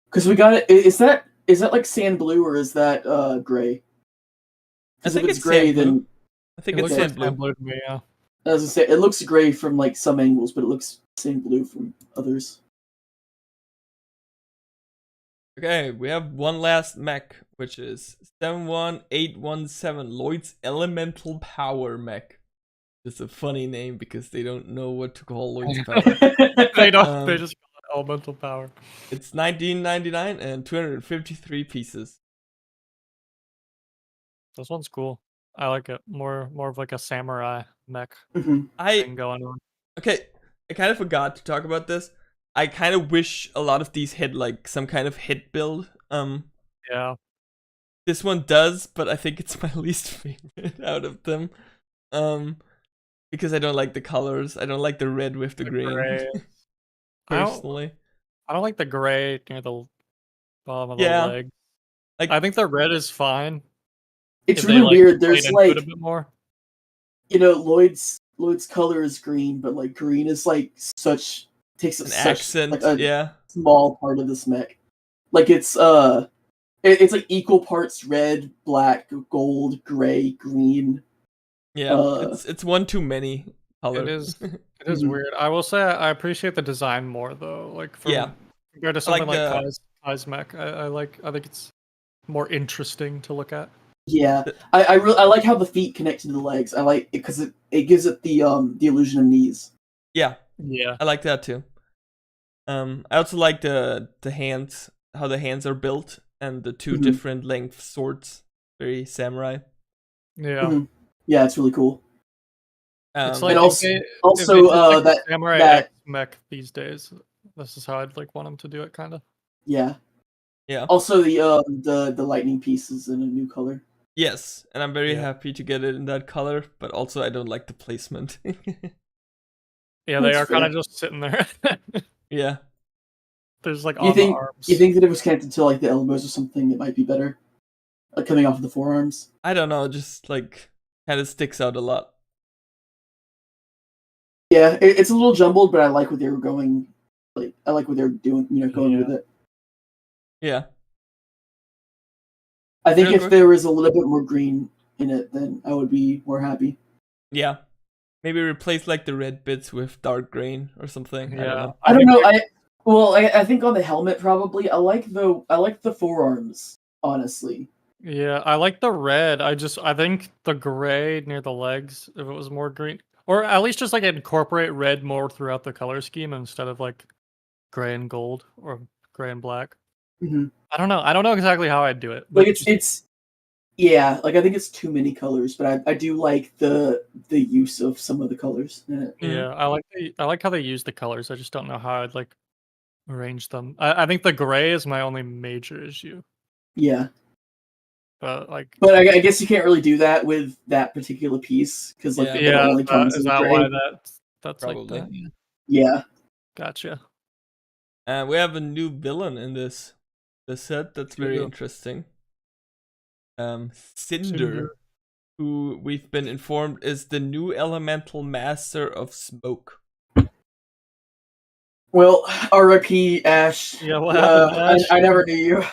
Because we got it. Is that like sand blue or is that gray? I Because if think it's it's gray, sand blue. then I think It it's looks like sand blue. sand blue to me. Yeah. as I say, it looks gray from like some angles, but it looks sand blue from others. Okay, we have one last mech, which is 71817, Lloyd's Elemental Power Mech. It's a funny name because they don't know what to call Lloyd's Power. They don't. They Um, just call it elemental power. It's 1999 and 253 pieces. This one's cool. I like it. More of like a samurai mech Mhm. thing going on. Okay, I kind of forgot to talk about this. I kind of wish a lot of these had like some kind of hit build. Yeah. This one does, but I think it's my least favorite out of them. Because I don't like the colors. I don't like the red with the green. gray. I don't- Personally. I don't like the gray near the bottom of the Yeah. leg. Like- I think the red is fine. It's if they, really like, weird. played There's into like it a bit more. Lloyd's color is green, but like green is like takes up An such accent, like a yeah. small part of this mech. Like it's it's like equal parts red, black, gold, gray, green. Yeah. It's one too many color. It is. It is Mhm. weird. I will say I appreciate the design more though. Like Yeah. compared to I like something like the- Kai's mech, I think it's more interesting to look at. Yeah, I like how the feet connect to the legs. I like it because it gives it the illusion of knees. Yeah, Yeah. I like that too. I also like the hands, how the hands are built, and the two Mhm. different length swords. Very samurai. Yeah. Mhm. Yeah, it's really cool. It's Um, like And if also- they- if also, they did, like, a that- Samurai that- X mech these days. This is how I'd like want them to do it, kind of. Yeah. Yeah. Also, the lightning piece is in a new color. Yes, and I'm very Yeah. happy to get it in that color, but also I don't like the placement. Yeah, they That's are kind fair. of just sitting there. Yeah. There's like You on think the arms. you think that it was connected to like the elbows or something? It might be better, like coming off of the forearms. I don't know, just like kind of sticks out a lot. Yeah, it's a little jumbled, but I like what they were going. Like I like what they're doing. Going Yeah. with it. Yeah. I think Real if quick. there was a little bit more green in it, then I would be more happy. Yeah. Maybe replace like the red bits with dark green or something. I don't Yeah. know. I don't think know. I think on the helmet probably. I like the forearms. Honestly, Yeah, I like the red. I think the gray near the legs, if it was more green, or at least just like incorporate red more throughout the color scheme instead of like gray and gold or gray and black. Mhm. I don't know. I don't know exactly how I'd do it. like but it's Yeah, like I think it's too many colors, but I do like the use of some of the colors in it. Yeah, I like how they use the colors. I just don't know how I'd like arrange them. I think the gray is my only major issue, Yeah, but like but I guess you can't really do that with that particular piece because like Yeah. it only comes is in that gray. why that's Probably. like that? Yeah. Yeah. Gotcha. We have a new villain in this set that's very Yeah. interesting. Cinder, Cinder. who we've been informed is the new elemental master of smoke. Well, R.I.P. Ash. Yeah, what happened to Ash? I never knew you,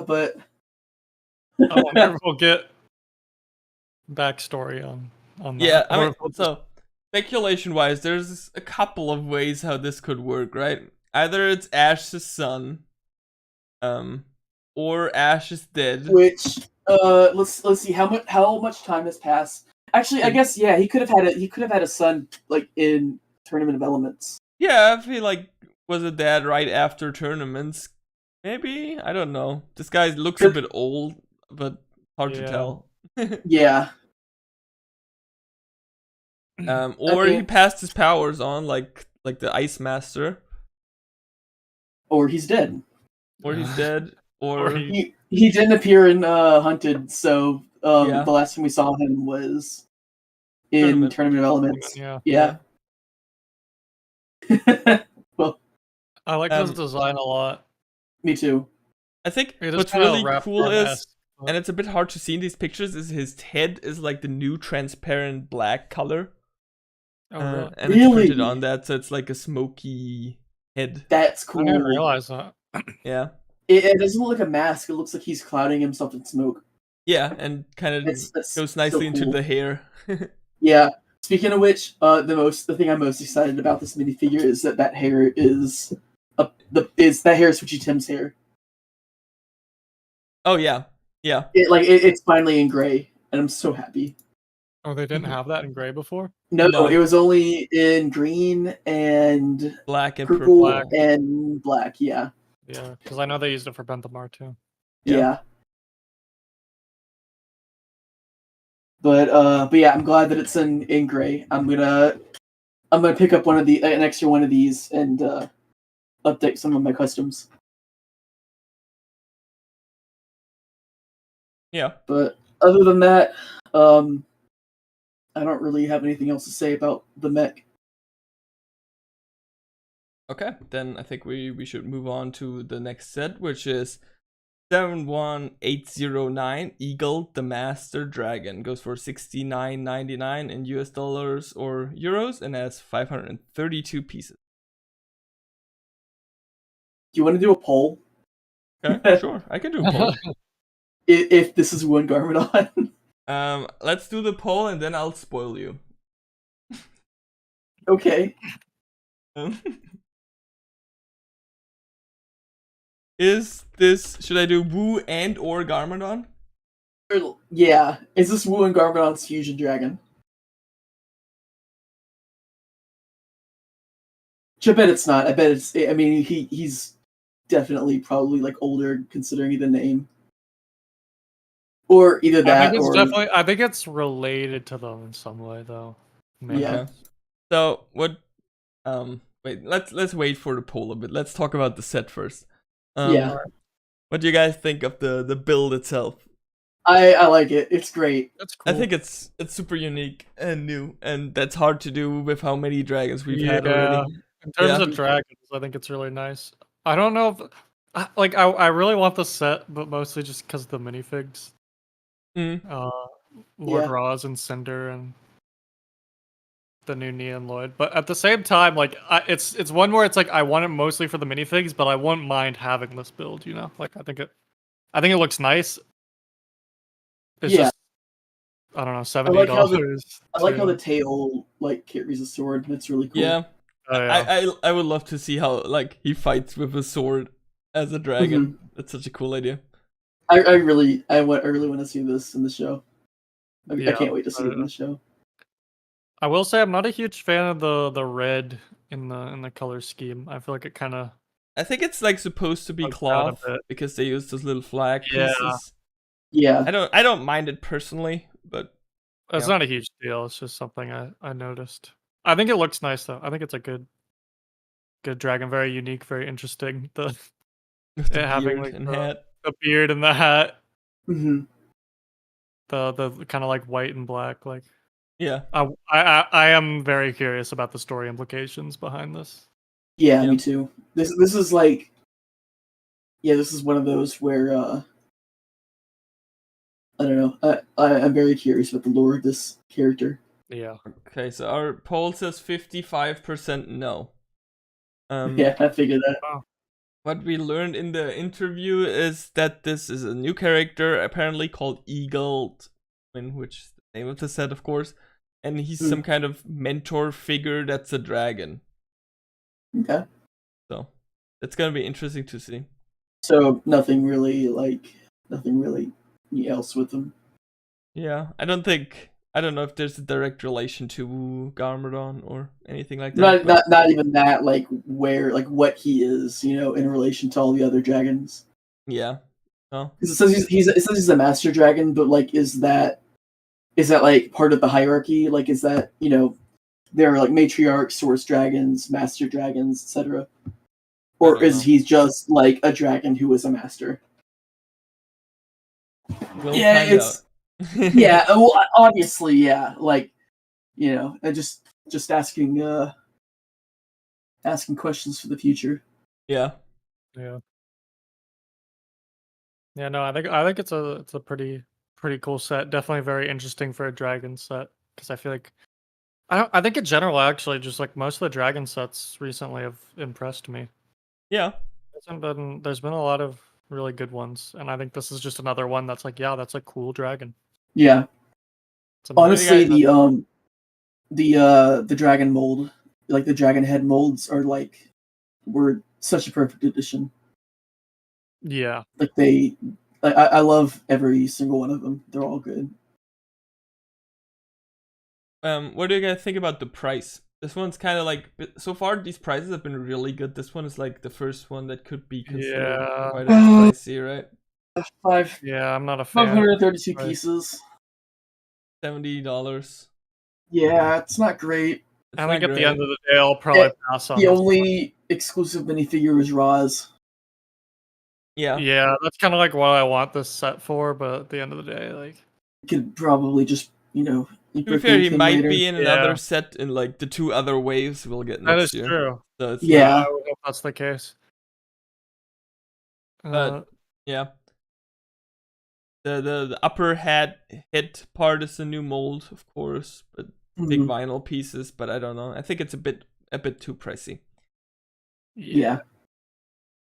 but I wonder if we'll get backstory on that. Yeah, I Or mean, if we'll just- so speculation-wise, there's a couple of ways how this could work, right? Either it's Ash's son, or Ash is dead. which let's see how much time has passed. Actually, I guess yeah, he could have had a son like in Tournament of Elements. Yeah, I feel like was a dad right after tournaments. Maybe, I don't know. This guy looks a bit old, but hard to Yeah. tell. Yeah. Or Okay. he passed his powers on, like the Ice Master, Or he's dead. or he's dead, or he- He didn't appear in Hunted, so Yeah. the last time we saw him was in Tournament of Elements. Yeah. Well, I like this design a lot. me too. I think It is what's kinda really cool is, Raptor-esque, but- and it's a bit hard to see in these pictures, is his head is like the new transparent black color. Oh, really? And it's Really? printed on that, so it's like a smoky head. That's I cool. didn't realize that. Yeah. It doesn't look like a mask. It looks like he's clouding himself in smoke. Yeah, and kind of That's goes so nicely into cool. the hair. Yeah. Speaking of which, the thing I'm most excited about this minifigure is that hair is that hair is Switchy Tim's hair. Oh yeah, yeah. It's finally in gray, and I'm so happy. Oh, they didn't have that in gray before? No, it was only in green and Black and purple Black. and black. Yeah. Yeah, because I know they used it for Benthamar too. Yeah. But yeah, I'm glad that it's in gray. I'm gonna pick up an extra one of these and update some of my customs. Yeah. But other than that, I don't really have anything else to say about the mech. Okay, then I think we should move on to the next set, which is 71809 Eagle the Master Dragon. Goes for $69.99 in US dollars or euros and has 532 pieces. Do you want to do a poll? Okay, sure. I can do a poll. If this is one Garmadon? Let's do the poll and then I'll spoil you. Okay. Should I do Wu and or Garmadon? Yeah. Is this Wu and Garmadon's fusion dragon? I bet it's not. I bet it's. I mean, he's definitely probably like older considering the name, or either that or I think it's related to them in some way though. Maybe. Yeah. Okay. So what? Wait. Let's wait for the poll a bit. Let's talk about the set first. Yeah. What do you guys think of the build itself? I like it. It's great. That's cool. I think it's super unique and new, and that's hard to do with how many dragons we've had already. In terms Yeah. of dragons, I think it's really nice. I don't know if I really want the set, but mostly just because of the minifigs. Mm. Lord Yeah. Roz and Cinder and the new Nia and Lloyd. But at the same time, like it's one where it's like I want it mostly for the minifigs, but I wouldn't mind having this build. You know, like I think it looks nice. It's Yeah. just I don't know, like how $70. I like how the tail like carries a sword. That's really cool. Yeah. Oh, yeah. I would love to see how like he fights with a sword as a dragon. That's such a cool idea. I really want to see this in the show. I Yeah, can't wait to see it in the show. I will say I'm not a huge fan of the red in the color scheme. I feel like it kind of I think it's like supposed to be Bugs out a cloth bit. because they use those little flag Yeah. pieces. Yeah. I don't mind it personally, but It's Yeah. not a huge deal. It's just something I noticed. I think it looks nice though. I think it's a good dragon, very unique, very interesting. The with the it having beard like and hat. the beard and the hat, Hmm. the kind of like white and black. Like Yeah. I am very curious about the story implications behind this. Yeah, Yeah. me too. This is like, yeah, this is one of those where I don't know. I'm very curious about the lore of this character. Yeah. Okay, so our poll says 55% no. Yeah, I figured that. What we learned in the interview is that this is a new character, apparently called Eagle, which is the name of the set, of course, and he's some kind of mentor figure that's a dragon. Okay. So that's gonna be interesting to see. So nothing really else with them. Yeah, I don't know if there's a direct relation to Garmadon or anything like that. Not even that. Like what he is, in relation to all the other dragons. Yeah. Oh. Because it says he's a master dragon, but like, is that like part of the hierarchy? Like, is that there are like matriarchs, source dragons, master dragons, etc. Or is he just like a dragon who is a master? We'll Yeah, find it's out. yeah. Well, obviously, yeah. Like, just asking questions for the future. Yeah. Yeah. Yeah, no, I think it's a pretty cool set. Definitely very interesting for a dragon set, because I feel like I think in general actually just like most of the dragon sets recently have impressed me. Yeah. There's been a lot of really good ones, and I think this is just another one that's like, yeah, that's a cool dragon. Yeah. It's Honestly, the dragon mold, like the dragon head molds, were such a perfect addition. Yeah. Like I love every single one of them. They're all good. What do you guys think about the price? This one's kind of like, so far these prices have been really good. This one is like the first one that could be considered quite pricey, right? Yeah, I'm not a fan. 532 pieces. $70. Yeah, it's not great. I think at the end of the day, I'll probably pass on. The only exclusive minifigure is Roz. Yeah. Yeah, that's kind of like what I want this set for, but at the end of the day, like, you could probably just, to be fair, he might later. be in another set in like the 2 other waves we'll get next year. That is true. So it's yeah, I would hope that's the case. But yeah, the upper head part is a new mold, of course, but big vinyl pieces. But I don't know. I think it's a bit too pricey. Yeah.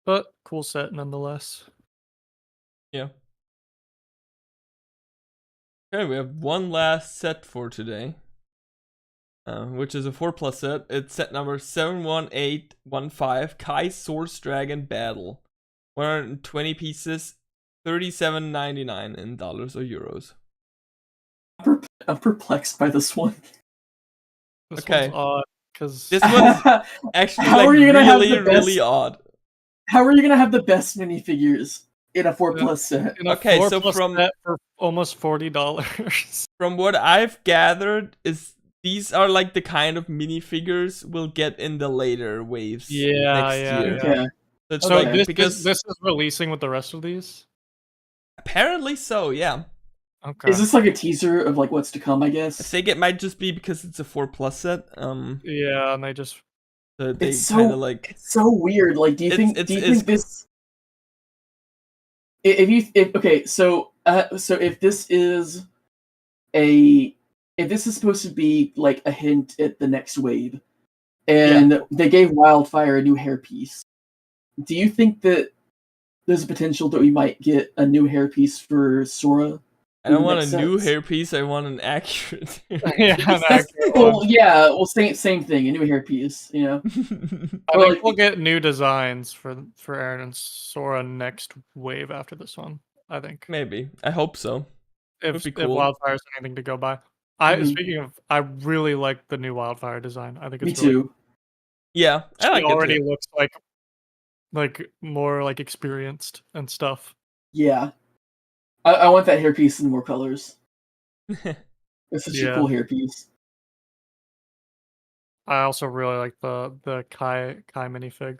But cool set nonetheless. Yeah. Okay, we have one last set for today, which is a 4+ set. It's set number 71815, Kai Source Dragon Battle. 120 pieces, $37.99 in dollars or euros. I'm perplexed by this one. This Okay. one's odd, because this one's actually How like are you gonna really, have the best, really odd. How are you gonna have the best minifigures in a 4+ set? Okay, so from set for almost $40. From what I've gathered, is these are like the kind of minifigures we'll get in the later waves next year. Okay. So this because this is releasing with the rest of these? Apparently so, yeah. Okay. Is this like a teaser of like what's to come, I guess? I think it might just be because it's a 4+ set. Yeah, and they just It's kind of like, it's so weird. Like, do you think this? So if this is supposed to be like a hint at the next wave, and they gave Wildfire a new hairpiece, do you think that there's a potential that we might get a new hairpiece for Sora? I don't want a new hairpiece. I want an accurate. Well, same thing. A new hairpiece. I think we'll get new designs for Aaron and Sora next wave after this one. I think maybe. I hope so. If cool. Wildfire's anything to go by. Speaking of, I really like the new Wildfire design. I think it's Me too. Yeah, I like it already looks like more like experienced and stuff. Yeah. I want that hairpiece in more colors. It's such a cool hairpiece. I also really like the Kai minifig.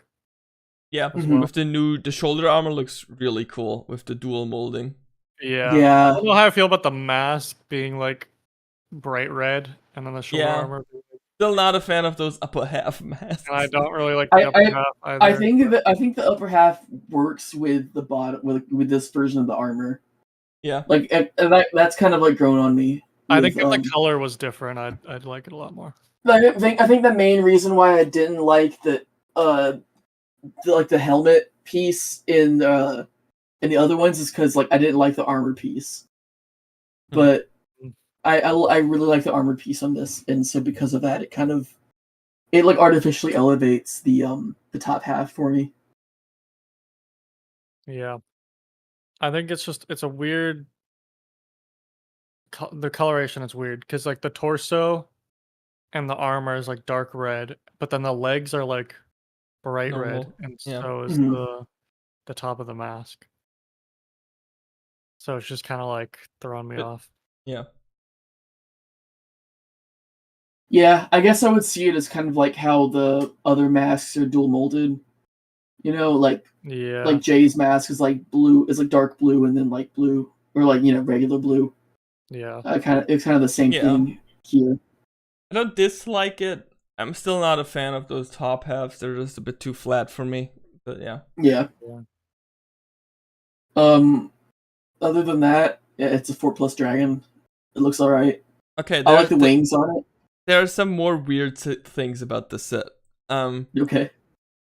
Yeah, with the shoulder armor looks really cool with the dual molding. Yeah. Yeah. I don't know how I feel about the mask being like bright red and then the shoulder armor. Still not a fan of those upper half masks. And I don't really like the upper half either. I think the upper half works with the bottom with this version of the armor. Yeah. Like that's kind of like grown on me. I think if the color was different, I'd like it a lot more. I think the main reason why I didn't like the helmet piece in the other ones is because like I didn't like the armor piece, but I really like the armor piece on this, and so because of that, it like artificially elevates the top half for me. Yeah, I think it's a weird. The coloration is weird because like the torso and the armor is like dark red, but then the legs are like bright red, and so is the top of the mask. So it's just kind of like throwing me off. Yeah. Yeah, I guess I would see it as kind of like how the other masks are dual molded. You know, like Jay's mask is like blue, is like dark blue, and then like blue, or like regular blue. Yeah, it's kind of the same thing here. I don't dislike it. I'm still not a fan of those top halves. They're just a bit too flat for me. But yeah. Yeah. Other than that, it's a 4+ dragon. It looks alright. Okay. I like the wings on it. There are some more weird things about the set. Okay.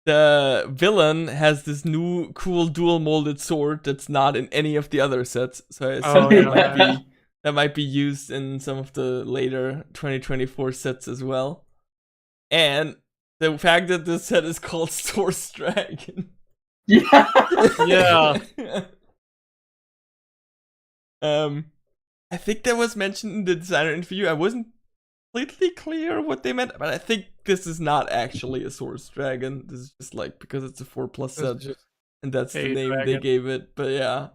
The villain has this new cool dual molded sword that's not in any of the other sets. So I assume that might be used in some of the later 2024 sets as well. And the fact that this set is called Source Dragon. Yeah. Yeah. I think that was mentioned in the designer interview. I wasn't completely clear what they meant, but I think this is not actually a Source Dragon. This is just like because it's a 4+ set, and that's the name they gave it. But yeah,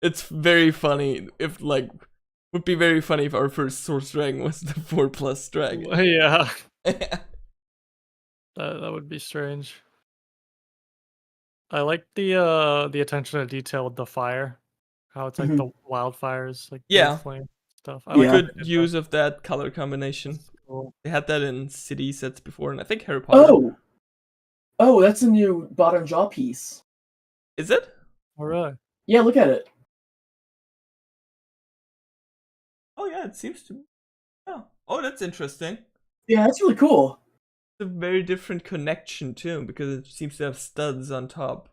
it's very funny. Would be very funny if our first Source Dragon was the 4+ dragon. Yeah. That would be strange. I like the attention to detail with the fire. How it's like the wildfires, like flame stuff. I like good use of that color combination. Cool. They had that in city sets before, and I think Harry Potter. Oh, that's a new bottom jaw piece. Is it? All right. Yeah, look at it. Oh yeah, it seems to. Yeah. Oh, that's interesting. Yeah, that's really cool. It's a very different connection too, because it seems to have studs on top.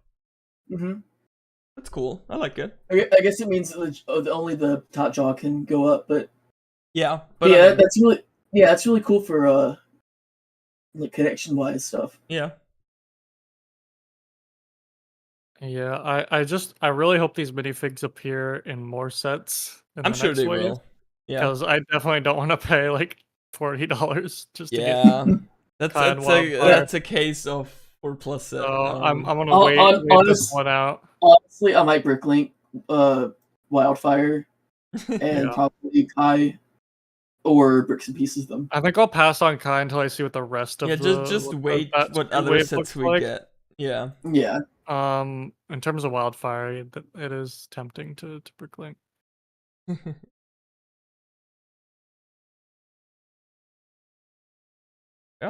That's cool. I like it. I guess it means only the top jaw can go up, but that's really cool for like connection wise stuff. Yeah. Yeah, I really hope these minifigs appear in more sets. I'm sure they will. Yeah, because I definitely don't want to pay like $40 just to get. That's a case of 4+ set. So I'm gonna wait this one out. Honestly, I might Bricklink Wildfire and probably Kai or Bricks and Pieces them. I think I'll pass on Kai until I see what the rest of just wait what other sets we get. Yeah. In terms of Wildfire, it is tempting to Bricklink.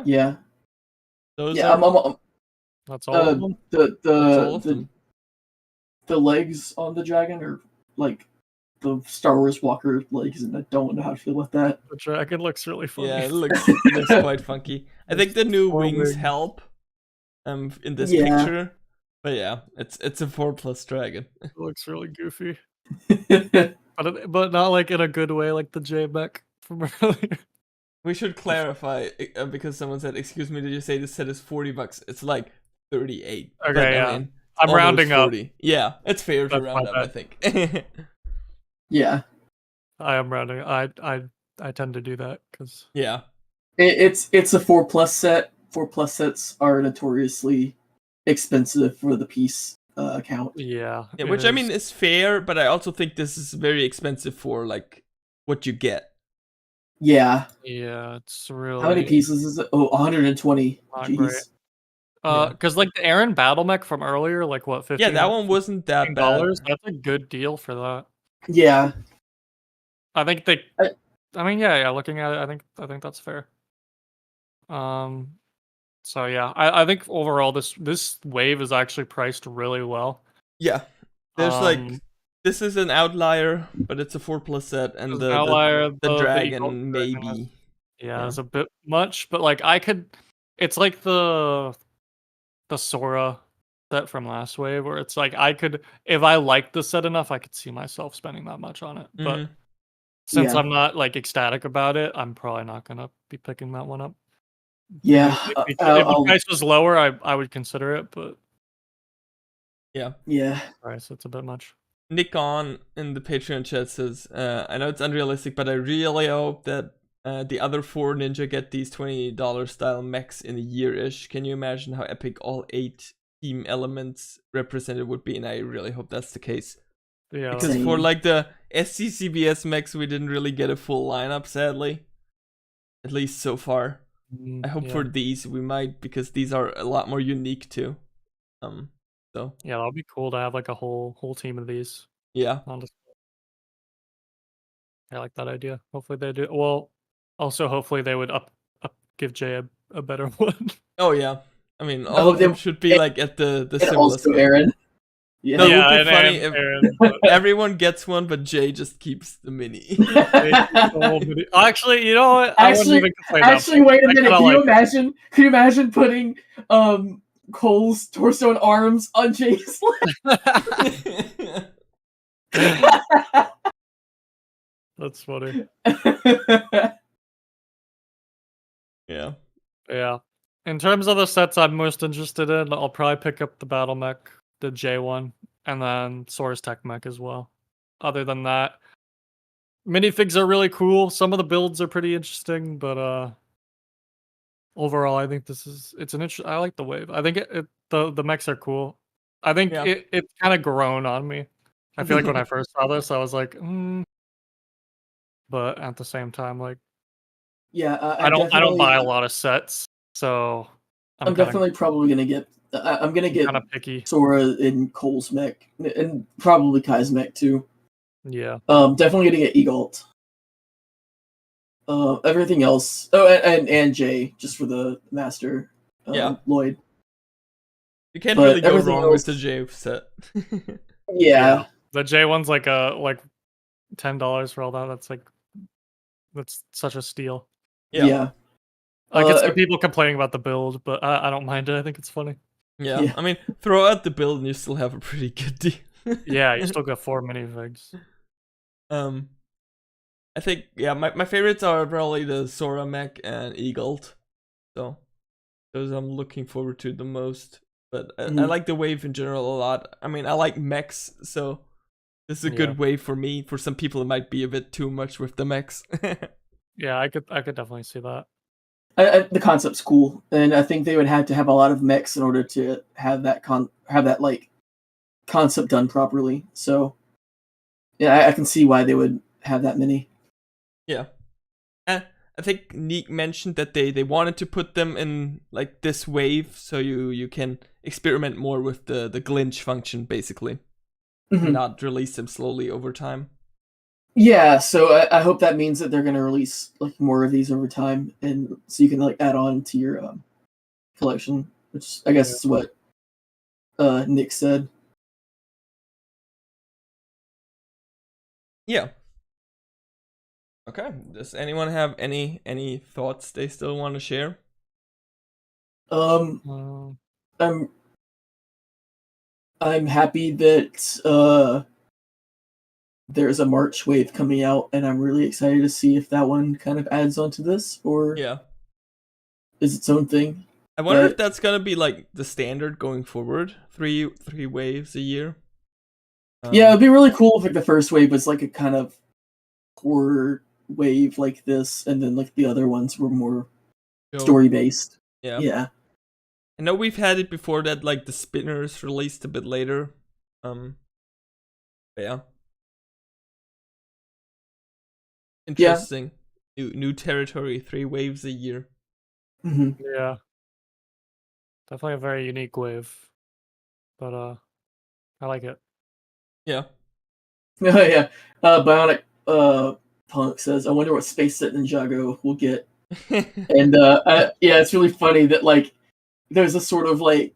Yeah. That's all of them? The legs on the dragon are like the Star Wars Walker legs, and I don't know how to feel about that. The dragon looks really funny. Yeah, it looks quite funky. I think the new wings help in this picture. But yeah, it's a 4+ dragon. It looks really goofy. but not like in a good way, like the J mech from earlier. We should clarify because someone said, "Excuse me, did you say this set is $40?" It's like 38. Okay, but, yeah. I'm rounding 40. Up. Yeah, it's fair to round up, I think. Yeah. I am rounding. I tend to do that because it's a 4+ set. 4+ sets are notoriously expensive for the piece account. Yeah. Yeah, it which I is. mean is fair, but I also think this is very expensive for like what you get. Yeah. Yeah, it's really How many pieces is it? Oh, 120. not Jeez. great. Yeah. Because like the Aaron battle mech from earlier, like what, $15? Yeah, that one wasn't that bad. $15? That's a good deal for that. Yeah. I think they. I- I mean, yeah. Looking at it, I think that's fair. So yeah, I think overall this wave is actually priced really well. Yeah. There's like Um, this is an outlier, but it's a 4+ set, and There's an outlier, the the dragon Eagle Dragon maybe. yeah, it's a bit much, but like I could. It's like the Sora set from last wave, where it's like I could, if I liked the set enough, I could see myself spending that much on it. But since Yeah. I'm not like ecstatic about it, I'm probably not gonna be picking that one up. Yeah. If the price was lower, I would consider it, but Yeah. price it's a bit much. Nick on in the Patreon chat says, I know it's unrealistic, but I really hope that the other 4 ninja get these $20 style mechs in a year-ish. Can you imagine how epic all 8 team elements represented would be? And I really hope that's the case. Yeah, Because for like the SCCBS mechs, we didn't really get a full lineup, sadly. At least so far. I hope for these we might, because these are a lot more unique too. So yeah, that'll be cool to have like a whole team of these. yeah. On display. I like that idea. Hopefully they do. Well, also hopefully they would give Jay a better one. Oh yeah. I mean, all of them should be like at the And similar also scale. Aaron. Yeah. No, it Yeah, would be funny if Aaron, everyone gets one, but Jay just keeps the mini. Actually, you know what? I wouldn't even complain. Actually, wait a minute. I Can like you imagine? Can you imagine putting Cole's torso and arms on Jay's That's funny. Yeah. Yeah. In terms of the sets I'm most interested in, I'll probably pick up the Battle Mech, the J one, and then Sora's Tech Mech as well. Other than that, minifigs are really cool. Some of the builds are pretty interesting, but overall, I think it's an I like the wave. I think the mechs are cool. I think it's kind of grown on me. I feel like when I first saw this, I was like, but at the same time, like, yeah, I don't buy a lot of sets, so I'm definitely probably gonna get. I'm gonna get kind of picky. Sora in Cole's mech, and probably Kai's mech too. Yeah. Definitely gonna get Egalt. Everything else. Oh, and Jay, just for the master. Lloyd. You can't really go wrong with the J set. Yeah. The J one's like $10 for all that. That's such a steal. Yeah. I can see people complaining about the build, but I don't mind it. I think it's funny. Yeah. I mean, throw out the build and you still have a pretty good deal. Yeah, you still got 4 minifigs. I think my favorites are probably the Sora mech and Egalt. So those I'm looking forward to the most. But I like the wave in general a lot. I mean, I like mechs, so this is a good wave for me. For some people, it might be a bit too much with the mechs. Yeah, I could definitely see that. The concept's cool, and I think they would have to have a lot of mechs in order to have that like concept done properly. So yeah, I can see why they would have that many. Yeah. I think Neek mentioned that they wanted to put them in like this wave so you can experiment more with the glitch function basically. And not release them slowly over time. Yeah, so I hope that means that they're going to release like more of these over time, and so you can like add on to your collection, which I guess is what Nick said. Yeah. Okay. Does anyone have any thoughts they still want to share? I'm happy that there's a March wave coming out, and I'm really excited to see if that one kind of adds onto this or is its own thing. I wonder if that's gonna be like the standard going forward. Three waves a year. Yeah, it'd be really cool if like the first wave was like a kind of horror wave like this, and then like the other ones were more story based. Yeah. I know we've had it before that, like the spinners released a bit later. But yeah. Interesting. New territory, 3 waves a year. Mm-hmm. Yeah. Definitely a very unique wave. But I like it. Yeah. Oh yeah. Bionic Punk says, "I wonder what space set Ninjago will get." And yeah, it's really funny that like there's a sort of like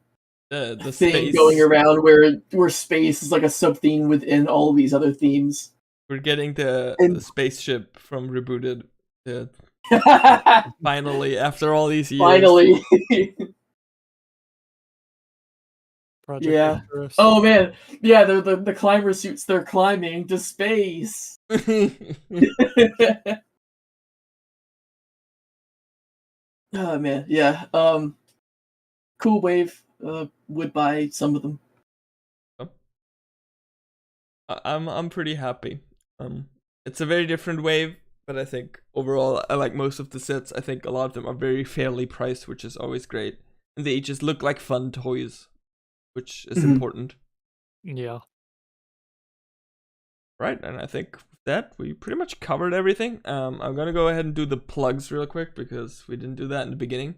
the thing space going around where space is like a sub theme within all of these other themes. We're getting the And spaceship from Rebooted. Yeah. Finally, after all these years. finally. Project Yeah. Icarus. Oh man. Yeah, the climber suits, they're climbing to space. Oh man, yeah. Cool wave. Would buy some of them. I'm pretty happy. It's a very different wave, but I think overall I like most of the sets. I think a lot of them are very fairly priced, which is always great. And they just look like fun toys, which is important. Yeah. Right, and I think with that we pretty much covered everything. I'm gonna go ahead and do the plugs real quick because we didn't do that in the beginning.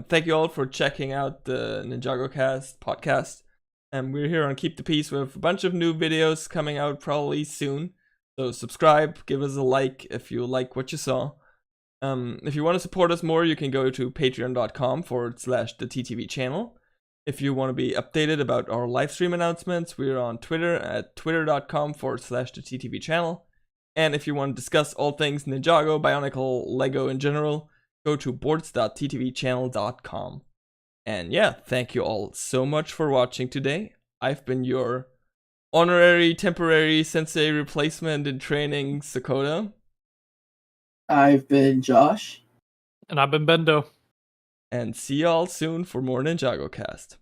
Thank you all for checking out the NinjagoCast podcast. We're here on Keep the Peace with a bunch of new videos coming out probably soon. So subscribe, give us a like if you like what you saw. If you want to support us more, you can go to patreon.com/the TTV channel. If you want to be updated about our live stream announcements, we're on Twitter at twitter.com/the TTV channel. And if you want to discuss all things Ninjago, Bionicle, Lego in general, go to boards.ttvchannel.com. And yeah, thank you all so much for watching today. I've been your honorary temporary sensei replacement in training, Sakota. I've been Josh. And I've been Bendo. And see y'all soon for more NinjagoCast.